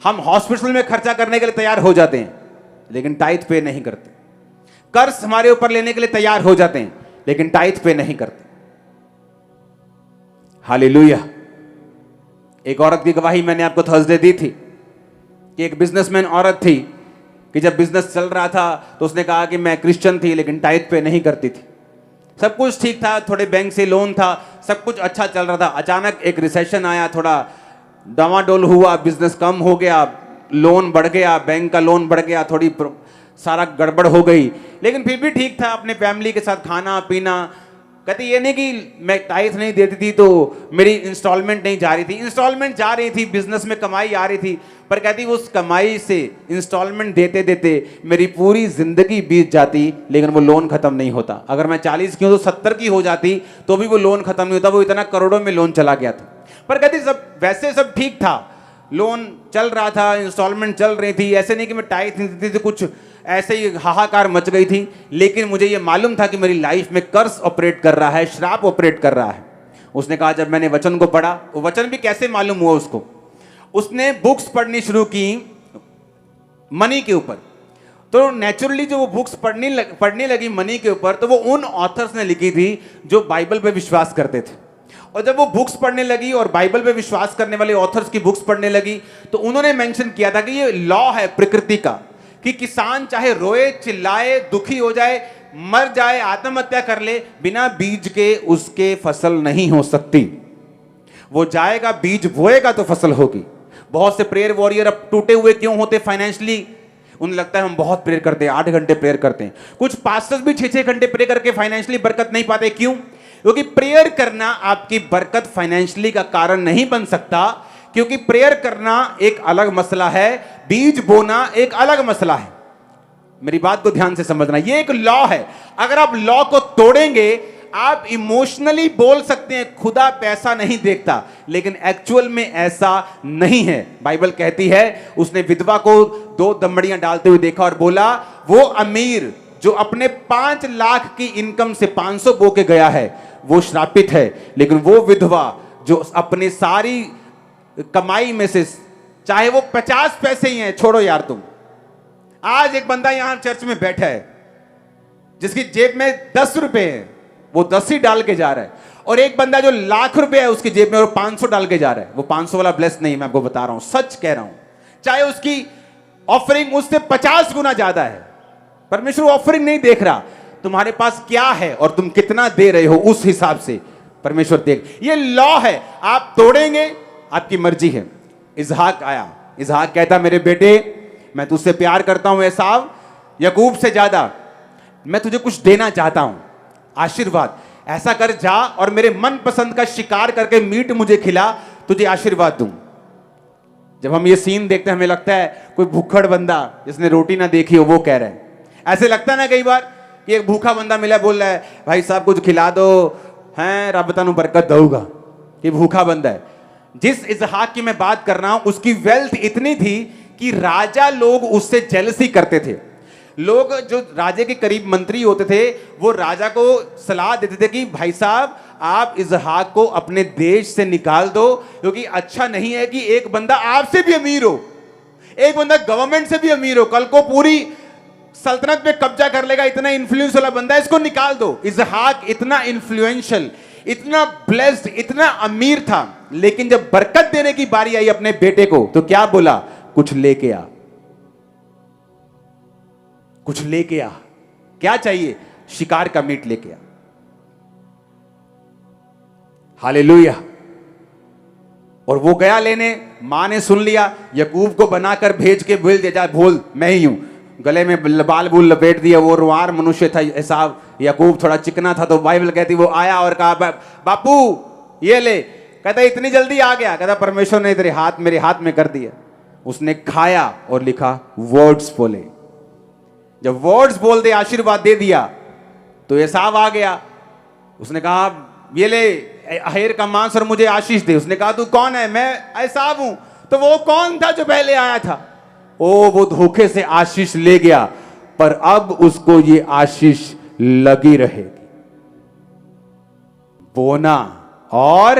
हम हॉस्पिटल में खर्चा करने के लिए तैयार हो जाते हैं, लेकिन टाइट पे नहीं करते। कर्ज हमारे ऊपर लेने के लिए तैयार हो जाते हैं, लेकिन टाइट पे नहीं करते। हालेलुया। एक औरत की गवाही मैंने आपको थर्सडे दी थी कि एक बिजनेसमैन औरत थी कि जब बिजनेस चल रहा था तो उसने कहा कि मैं क्रिश्चियन थी लेकिन टाइट पे नहीं करती थी। सब कुछ ठीक था, थोड़े बैंक से लोन था, सब कुछ अच्छा चल रहा था। अचानक एक रिसेशन आया, थोड़ा डामाडोल हुआ, बिजनेस कम हो गया, लोन बढ़ गया, बैंक का लोन बढ़ गया, थोड़ी सारा गड़बड़ हो गई, लेकिन फिर भी ठीक था। अपने फैमिली के साथ खाना पीना, कहती ये नहीं कि मैं टैक्स नहीं देती थी तो मेरी इंस्टॉलमेंट नहीं जा रही थी, इंस्टॉलमेंट जा रही थी, बिजनेस में कमाई आ रही थी, पर कहती उस कमाई से इंस्टॉलमेंट देते देते मेरी पूरी जिंदगी बीत जाती, लेकिन वो लोन खत्म नहीं होता। अगर मैं 40 की हूँ तो 70 की हो जाती तो भी वो लोन खत्म नहीं होता। वो इतना करोड़ों में लोन चला गया था। पर कहती सब वैसे सब ठीक था, लोन चल रहा था, इंस्टॉलमेंट चल रही थी, ऐसे नहीं कि मैं टैक्स नहीं देती थी, कुछ ऐसे ही हाहाकार मच गई थी। लेकिन मुझे ये मालूम था कि मेरी लाइफ में कर्ज ऑपरेट कर रहा है, श्राप ऑपरेट कर रहा है। उसने कहा जब मैंने वचन को पढ़ा, वो वचन भी कैसे मालूम हुआ उसको, उसने बुक्स पढ़नी शुरू की मनी के ऊपर। तो नेचुरली जो वो बुक्स पढ़ने लगी मनी के ऊपर, तो वो उन ऑथर्स ने लिखी थी जो बाइबल पे विश्वास करते थे। और जब वो बुक्स पढ़ने लगी और बाइबल पे विश्वास करने वाले ऑथर्स की बुक्स पढ़ने लगी, तो उन्होंने मेंशन किया था कि ये लॉ है प्रकृति का कि किसान चाहे रोए चिल्लाए, दुखी हो जाए, मर जाए, आत्महत्या कर ले, बिना बीज के उसके फसल नहीं हो सकती। वो जाएगा, बीज बोएगा तो फसल होगी। बहुत से प्रेयर वॉरियर अब टूटे हुए क्यों होते फाइनेंशियली? उन्हें लगता है हम बहुत प्रेयर करते हैं, 8 घंटे प्रेयर करते हैं। कुछ पास्टर्स भी 6-6 घंटे प्रेयर करके फाइनेंशियली बरकत नहीं पाते। क्यों? क्योंकि प्रेयर करना आपकी बरकत फाइनेंशियली का कारण नहीं बन सकता, क्योंकि प्रेयर करना एक अलग मसला है, बीज बोना एक अलग मसला है। मेरी बात को ध्यान से समझना, ये एक लॉ है। अगर आप लॉ को तोड़ेंगे, आप इमोशनली बोल सकते हैं खुदा पैसा नहीं देखता, लेकिन एक्चुअल में ऐसा नहीं है। बाइबल कहती है उसने विधवा को 2 दमड़ियां डालते हुए देखा और बोला वो अमीर जो अपने 5 लाख की इनकम से 500 बो के गया है वो श्रापित है, लेकिन वो विधवा जो अपनी सारी कमाई में से चाहे वो 50 पैसे ही हैं, छोड़ो यार तुम। आज एक बंदा यहां चर्च में बैठा है जिसकी जेब में 10 रुपए है, वो 10 ही डाल के जा रहा है। और एक बंदा जो लाख रुपए है उसकी जेब में, वो 500 डाल के जा रहा है। वो 500 वाला ब्लेस नहीं, मैं आपको बता रहा हूं, सच कह रहा हूं। चाहे उसकी ऑफरिंग उससे 50 गुना ज्यादा है, परमेश्वर ऑफरिंग नहीं देख रहा, तुम्हारे पास क्या है और तुम कितना दे रहे हो, उस हिसाब से परमेश्वर देख। ये लॉ है, आप तोड़ेंगे आपकी मर्जी है। इसहाक आया, इसहाक कहता मेरे बेटे मैं तुझसे प्यार करता हूं एसाव, याकूब से ज्यादा, मैं तुझे कुछ देना चाहता हूं, आशीर्वाद। ऐसा कर जा और मेरे मन पसंद का शिकार करके मीट मुझे खिला, तुझे आशीर्वाद दूं। जब हम ये सीन देखते हैं हमें लगता है कोई भूखड़ बंदा जिसने रोटी ना देखी हो वो कह रहा है। ऐसे लगता है ना कई बार कि एक भूखा बंदा मिला, बोल रहा है भाई साहब कुछ खिला दो, हैं रब तनु बरकत दूंगा। कि भूखा बंदा है। जिस इसहाक की मैं बात कर रहा हूं उसकी वेल्थ इतनी थी कि राजा लोग उससे जेलसी करते थे। लोग जो राजे के करीब मंत्री होते थे वो राजा को सलाह देते थे कि भाई साहब आप इसहाक को अपने देश से निकाल दो, क्योंकि अच्छा नहीं है कि एक बंदा आपसे भी अमीर हो, एक बंदा गवर्नमेंट से भी अमीर हो, कल को पूरी सल्तनत पे कब्जा कर लेगा, इतना इन्फ्लुएंस वाला बंदा है, इसको निकाल दो। इसहाक इतना इन्फ्लुएंशियल, इतना ब्लेस्ड, इतना अमीर था, लेकिन जब बरकत देने की बारी आई अपने बेटे को तो क्या बोला? कुछ लेके आ, कुछ लेके आ। क्या चाहिए? शिकार का मीट लेके आ। हालेलुया। और वो गया लेने, मां ने सुन लिया, यकूब को बनाकर भेज के बोल दिया, जा बोल मैं ही हूं। गले में बाल बूल लपेट दिया। वो रुआर मनुष्य था एसाव, याकूब थोड़ा चिकना था, तो बाइबल कहती वो आया और कहा बापू ये ले। कहता इतनी जल्दी आ गया? कहता परमेश्वर ने तेरे हाथ मेरे हाथ में कर दिया। उसने खाया और लिखा वर्ड्स बोले। जब वर्ड्स बोल दे, आशीर्वाद दे दिया, तो एसाव आ गया। उसने कहा ये ले अहेर का मांस और मुझे आशीष दे। उसने कहा तू कौन है? मैं एसाव हूं। तो वो कौन था जो पहले आया था? वो धोखे से आशीष ले गया, पर अब उसको ये आशीष लगी रहेगी। बोना, और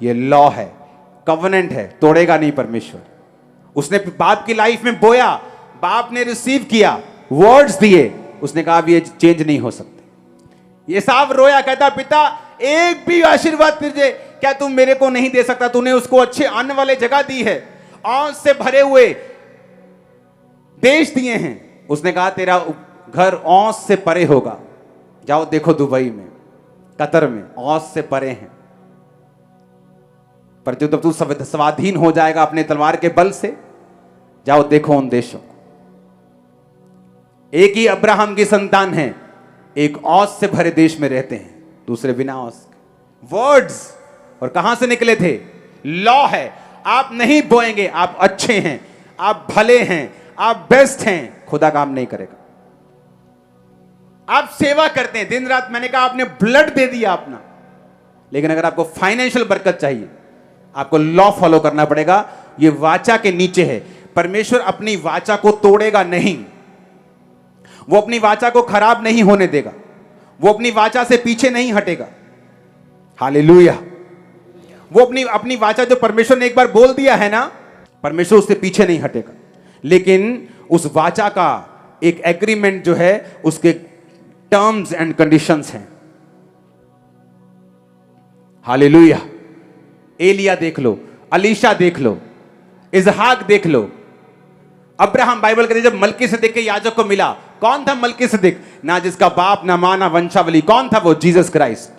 ये लॉ है, कवनेंट है, तोड़ेगा नहीं परमेश्वर। उसने बाप की लाइफ में बोया, बाप ने रिसीव किया, वर्ड्स दिए, उसने कहा अब ये चेंज नहीं हो सकते। ये साफ रोया, कहता पिता एक भी आशीर्वाद तुझे क्या तुम मेरे को नहीं दे सकता? तूने उसको अच्छे अन्न वाले जगह दी है, आंच से भरे हुए देश दिए हैं। उसने कहा तेरा घर औंस से परे होगा। जाओ देखो दुबई में, कतर में औंस से परे हैं। पर जब तू स्वाधीन हो जाएगा अपने तलवार के बल से, जाओ देखो उन देशों को। एक ही अब्राहम की संतान है, एक औंस से भरे देश में रहते हैं, दूसरे बिना औंस के। वर्ड्स, और कहां से निकले थे? लॉ है। आप नहीं बोएंगे, आप अच्छे हैं, आप भले हैं, आप बेस्ट हैं, खुदा काम नहीं करेगा। आप सेवा करते हैं दिन रात, मैंने कहा आपने ब्लड दे दिया अपना, लेकिन अगर आपको फाइनेंशियल बरकत चाहिए, आपको लॉ फॉलो करना पड़ेगा। ये वाचा के नीचे है। परमेश्वर अपनी वाचा को तोड़ेगा नहीं, वो अपनी वाचा को खराब नहीं होने देगा, वो अपनी वाचा से पीछे नहीं हटेगा। हालेलुया। वो अपनी वाचा जो परमेश्वर ने एक बार बोल दिया है ना, परमेश्वर उससे पीछे नहीं हटेगा। लेकिन उस वाचा का एक एग्रीमेंट जो है, उसके टर्म्स एंड कंडीशंस हैं। हालेलुया। एलिया देख लो, अलीशा देख लो, इजहाक देख लो, अब्राहम। बाइबल कहते जब मलकीसेदेक के याजक को मिला, कौन था मलकीसेदेक? ना जिसका बाप ना मां ना वंशावली। कौन था वो? Jesus Christ.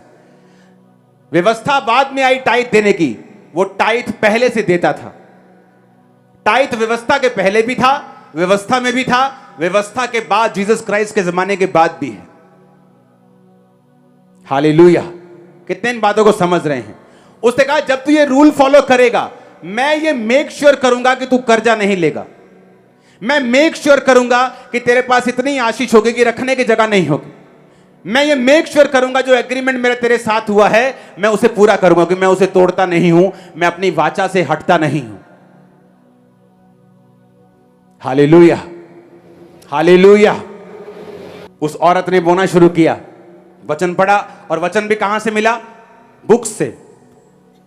व्यवस्था बाद में आई टाइथ देने की, वो टाइथ पहले से देता था। टाइथ व्यवस्था के पहले भी था, व्यवस्था में भी था, व्यवस्था के बाद जीसस क्राइस्ट के जमाने के बाद भी है। हालेलुया। कितने इन बातों को समझ रहे हैं? उसने कहा जब तू ये रूल फॉलो करेगा, मैं ये मेक श्योर करूंगा कि तू कर्जा नहीं लेगा। मैं मेक श्योर करूंगा कि तेरे पास इतनी आशीष होगी कि रखने की जगह नहीं होगी। मैं ये मेक श्योर करूंगा जो एग्रीमेंट मेरा तेरे साथ हुआ है, मैं उसे पूरा करूंगा, कि मैं उसे तोड़ता नहीं हूं, मैं अपनी वाचा से हटता नहीं हूं। Hallelujah, hallelujah. उस औरत ने बोना शुरू किया, वचन पढ़ा, और वचन भी कहां से मिला? बुक्स से,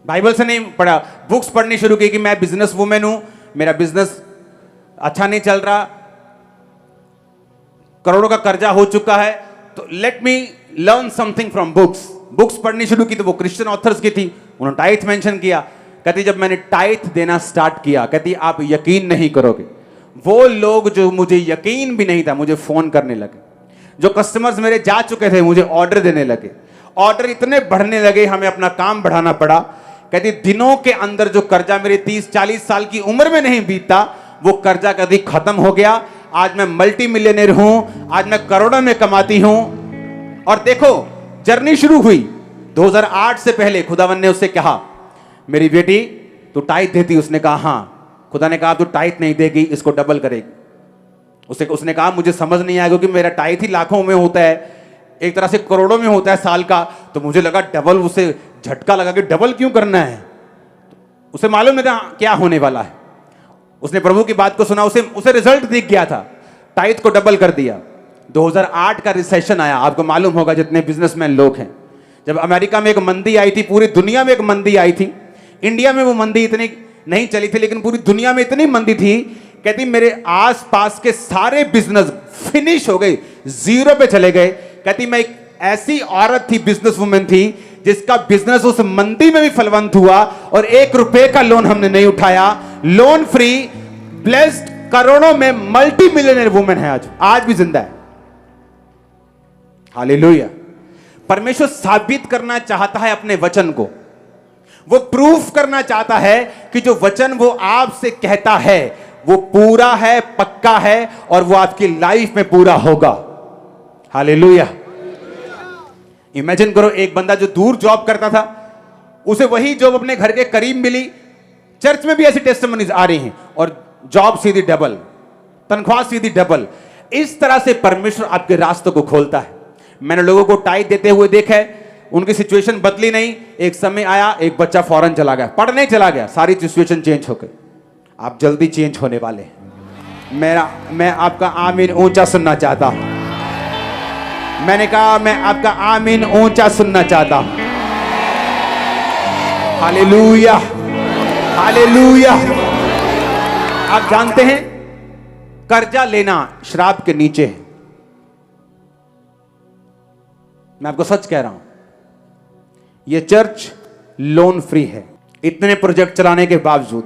बाइबल से नहीं पढ़ा। बुक्स पढ़नी शुरू की कि मैं बिजनेस वुमेन हूं, मेरा बिजनेस अच्छा नहीं चल रहा, करोड़ों का कर्जा हो चुका है, तो let me learn something from books. Books पढ़नी शुरू की, तो वो क्रिश्चियन ऑथर्स की थी, उन्होंने टाइथ मेंशन किया। कहती जब मैंने टाइथ देना स्टार्ट किया, कहती आप यकीन नहीं करोगे, वो लोग जो मुझे यकीन भी नहीं था मुझे फोन करने लगे। जो कस्टमर्स मेरे जा चुके थे मुझे ऑर्डर देने लगे। ऑर्डर इतने बढ़ने लगे, हमें अपना काम बढ़ाना पड़ा। कहती दिनों के अंदर जो कर्जा मेरे 30-40 साल की उम्र में नहीं बीतता, वो कर्जा कभी खत्म हो गया। आज मैं मल्टी मिलियनर हूं, आज मैं करोड़ों में कमाती हूं। और देखो जर्नी शुरू हुई 2008 से पहले। खुदावन ने उससे कहा मेरी बेटी तू टाइथ देती? उसने कहा हाँ। खुदा ने कहा तू टाइथ नहीं देगी, इसको डबल करेगी। उसने कहा मुझे समझ नहीं आएगा, क्योंकि मेरा टाइथ ही लाखों में होता है, एक तरह से करोड़ों में होता है साल का, तो मुझे लगा डबल, उसे झटका लगा कि डबल क्यों करना है। उसे मालूम है क्या होने वाला है। उसने प्रभु की बात को सुना, उसे रिजल्ट दिख गया था, टाइथ को डबल कर दिया। 2008 का रिसेशन आया। आपको मालूम होगा जितने बिजनेसमैन लोग हैं, जब अमेरिका में एक मंदी आई थी, पूरी दुनिया में एक मंदी आई थी। इंडिया में वो मंदी इतनी नहीं चली थी, लेकिन पूरी दुनिया में इतनी मंदी थी कहती मेरे आसपास के सारे बिजनेस फिनिश हो गए, जीरो पे चले गए। कहती मैं एक ऐसी औरत थी, बिजनेस वुमेन थी, जिसका बिजनेस उस मंदी में भी फलवंत हुआ और 1 रुपए का लोन हमने नहीं उठाया, लोन फ्री, ब्लेस्ड, करोड़ों में मल्टी मिलियनर वुमेन है, आज भी जिंदा है। हालेलुया। परमेश्वर साबित करना चाहता है अपने वचन को, वो प्रूफ करना चाहता है कि जो वचन वो आपसे कहता है वो पूरा है, पक्का है और वो आपकी लाइफ में पूरा होगा। हालेलुया। इमेजिन करो, एक बंदा जो दूर जॉब करता था, उसे वही जॉब अपने घर के करीब मिली। चर्च में भी ऐसी टेस्टिमनीज आ रही हैं और जॉब सीधी डबल, तनख्वाह सीधी डबल। इस तरह से परमेश्वर आपके रास्तों को खोलता है। मैंने लोगों को टाइट देते हुए देखा है, उनकी सिचुएशन बदली नहीं। एक समय आया, एक बच्चा फॉरेन चला गया, पढ़ने चला गया, सारी सिचुएशन चेंज हो गई। आप जल्दी चेंज होने वाले हैं। मैं आपका आमीन ऊंचा सुनना चाहता हूं। मैंने कहा मैं आपका आमीन ऊंचा सुनना चाहता हूं। Hallelujah, hallelujah. आप जानते हैं कर्जा लेना श्राप के नीचे है। मैं आपको सच कह रहा हूं, यह चर्च लोन फ्री है। इतने प्रोजेक्ट चलाने के बावजूद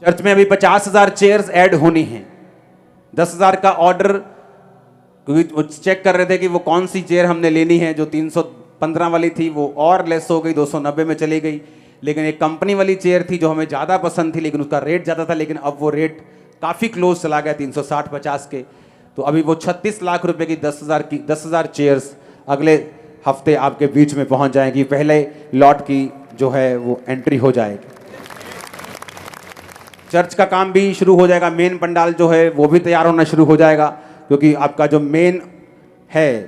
चर्च में अभी 50,000 चेयर्स ऐड होनी हैं। 10,000 का ऑर्डर, क्योंकि वो चेक कर रहे थे कि वो कौन सी चेयर हमने लेनी है। जो 315 वाली थी वो और लेस हो गई, 290 में चली गई। लेकिन एक कंपनी वाली चेयर थी जो हमें ज़्यादा पसंद थी, लेकिन उसका रेट ज़्यादा था, लेकिन अब वो रेट काफ़ी क्लोज चला गया 360-50 के। तो अभी वो 36 लाख रुपए की 10,000 चेयर्स अगले हफ्ते आपके बीच में पहुंच जाएंगी। पहले लॉट की जो है वो एंट्री हो जाएगी। चर्च का काम भी शुरू हो जाएगा। मेन पंडाल जो है वो भी तैयार होना शुरू हो जाएगा, क्योंकि आपका जो मेन है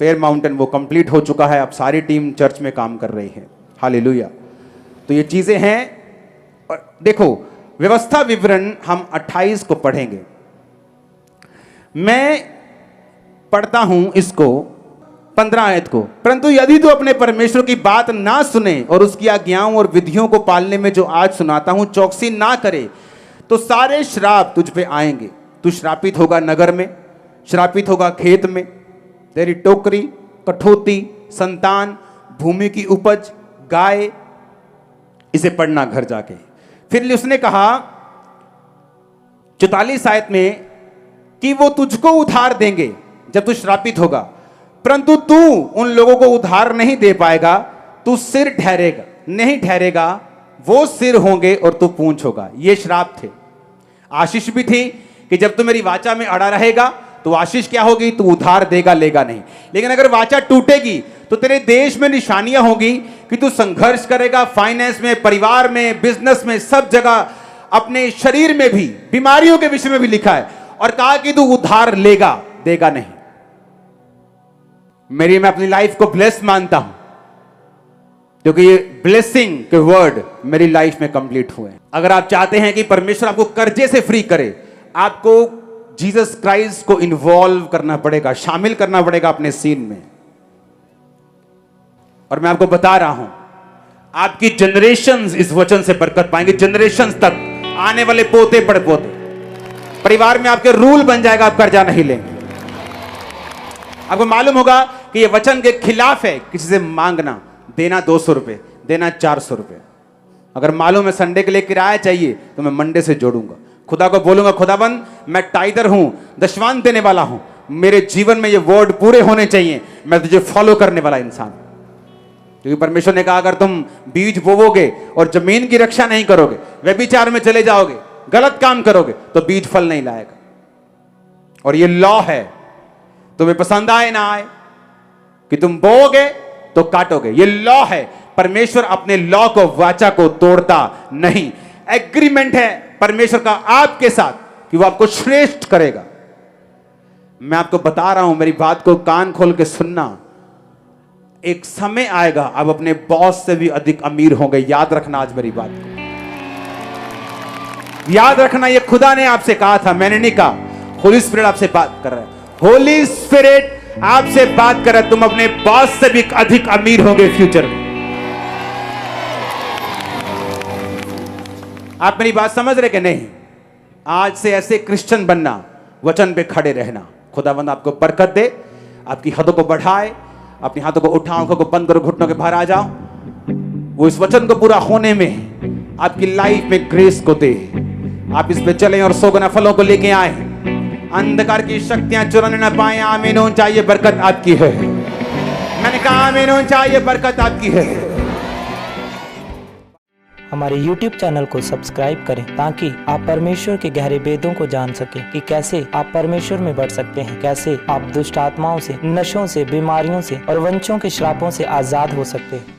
पेयर माउंटेन वो कंप्लीट हो चुका है। अब सारी टीम चर्च में काम कर रही है। हालेलुया। तो ये चीज़ें हैं। और देखो, व्यवस्था विवरण हम 28 को पढ़ेंगे। मैं पढ़ता हूं इसको 15 आयत को। परंतु यदि तू अपने परमेश्वर की बात ना सुने और उसकी आज्ञाओं और विधियों को पालने में जो आज सुनाता हूं चौकसी ना करे, तो सारे श्राप तुझ पे आएंगे। तू श्रापित होगा नगर में, श्रापित होगा खेत में। तेरी टोकरी, कठौती, संतान, भूमि की उपज, गाय। इसे पढ़ना घर जाके। फिर उसने कहा 44 आयत में कि वो तुझको उधार देंगे जब तू श्रापित होगा, परंतु तू उन लोगों को उधार नहीं दे पाएगा। तू सिर ठहरेगा, नहीं ठहरेगा, वो सिर होंगे और तू पूंछ होगा। ये श्राप थे। आशीष भी थी कि जब तू मेरी वाचा में अड़ा रहेगा तो आशीष क्या होगी, तू उधार देगा, लेगा नहीं। लेकिन अगर वाचा टूटेगी तो तेरे देश में निशानियां होगी कि तू संघर्ष करेगा, फाइनेंस में, परिवार में, बिजनेस में, सब जगह। अपने शरीर में भी बीमारियों के विषय में भी लिखा है और कहा कि तू उधार लेगा, देगा नहीं। मैं अपनी लाइफ को ब्लेस मानता हूं, क्योंकि ये ब्लेसिंग के वर्ड मेरी लाइफ में कंप्लीट हुए। अगर आप चाहते हैं कि परमेश्वर आपको कर्जे से फ्री करे, आपको जीसस क्राइस्ट को इन्वॉल्व करना पड़ेगा, शामिल करना पड़ेगा अपने सीन में। और मैं आपको बता रहा हूं, आपकी जनरेशंस इस वचन से बरकत पाएंगे। जनरेशंस तक, आने वाले पोते पड़पोते, परिवार में आपके रूल बन जाएगा, आप कर्जा नहीं लेंगे। आपको मालूम होगा कि यह वचन के खिलाफ है किसी से मांगना, देना 200 रुपए, देना 400 रुपए। अगर मालूम है संडे के लिए किराया चाहिए तो मैं मंडे से जोड़ूंगा। खुदा को बोलूंगा, खुदाबंद मैं टाइदर हूं, दशवान देने वाला हूं, मेरे जीवन में ये वर्ड पूरे होने चाहिए, मैं तुझे फॉलो करने वाला इंसान। क्योंकि परमेश्वर ने कहा अगर तुम बीज बोवोगे और जमीन की रक्षा नहीं करोगे, व्यभिचार में चले जाओगे, गलत काम करोगे, तो बीज फल नहीं लाएगा। और ये लॉ है, तुम्हें पसंद आए ना आए, कि तुम बोओगे तो काटोगे। ये लॉ है। परमेश्वर अपने लॉ को, वाचा को तोड़ता नहीं। एग्रीमेंट है परमेश्वर का आपके साथ कि वो आपको श्रेष्ठ करेगा। मैं आपको बता रहा हूं, मेरी बात को कान खोल के सुनना। एक समय आएगा आप अपने बॉस से भी अधिक अमीर होंगे। याद रखना आज मेरी बात को, याद रखना। ये खुदा ने आपसे कहा था, मैंने नहीं कहा। होली स्पिरिट आपसे बात कर रहा है। होली स्पिरिट आपसे बात कर रहा है। तुम अपने बॉस से भी अधिक अमीर होंगे फ्यूचर में। आप मेरी बात समझ रहे कि नहीं? आज से ऐसे क्रिश्चियन बनना, वचन पे खड़े रहना। खुदावंद आपको बरकत दे, आपकी हदों को बढ़ाए। अपनी हाथों को उठाओ, आंखों को बंद करो, घुटनों के बाहर आ जाओ। वो इस वचन को पूरा होने में आपकी लाइफ में ग्रेस को दे। आप इस पे चलें और सोगुना फलों को लेके आए। अंधकार की शक्तियां चुराने ना पाए। आमीन हो चाहिए, बरकत आपकी है। मैंने कहा आमीन हो चाहिए, बरकत आपकी है। हमारे YouTube चैनल को सब्सक्राइब करें ताकि आप परमेश्वर के गहरे भेदों को जान सकें कि कैसे आप परमेश्वर में बढ़ सकते हैं, कैसे आप दुष्ट आत्माओं से, नशों से, बीमारियों से और वंशों के श्रापों से आजाद हो सकते हैं।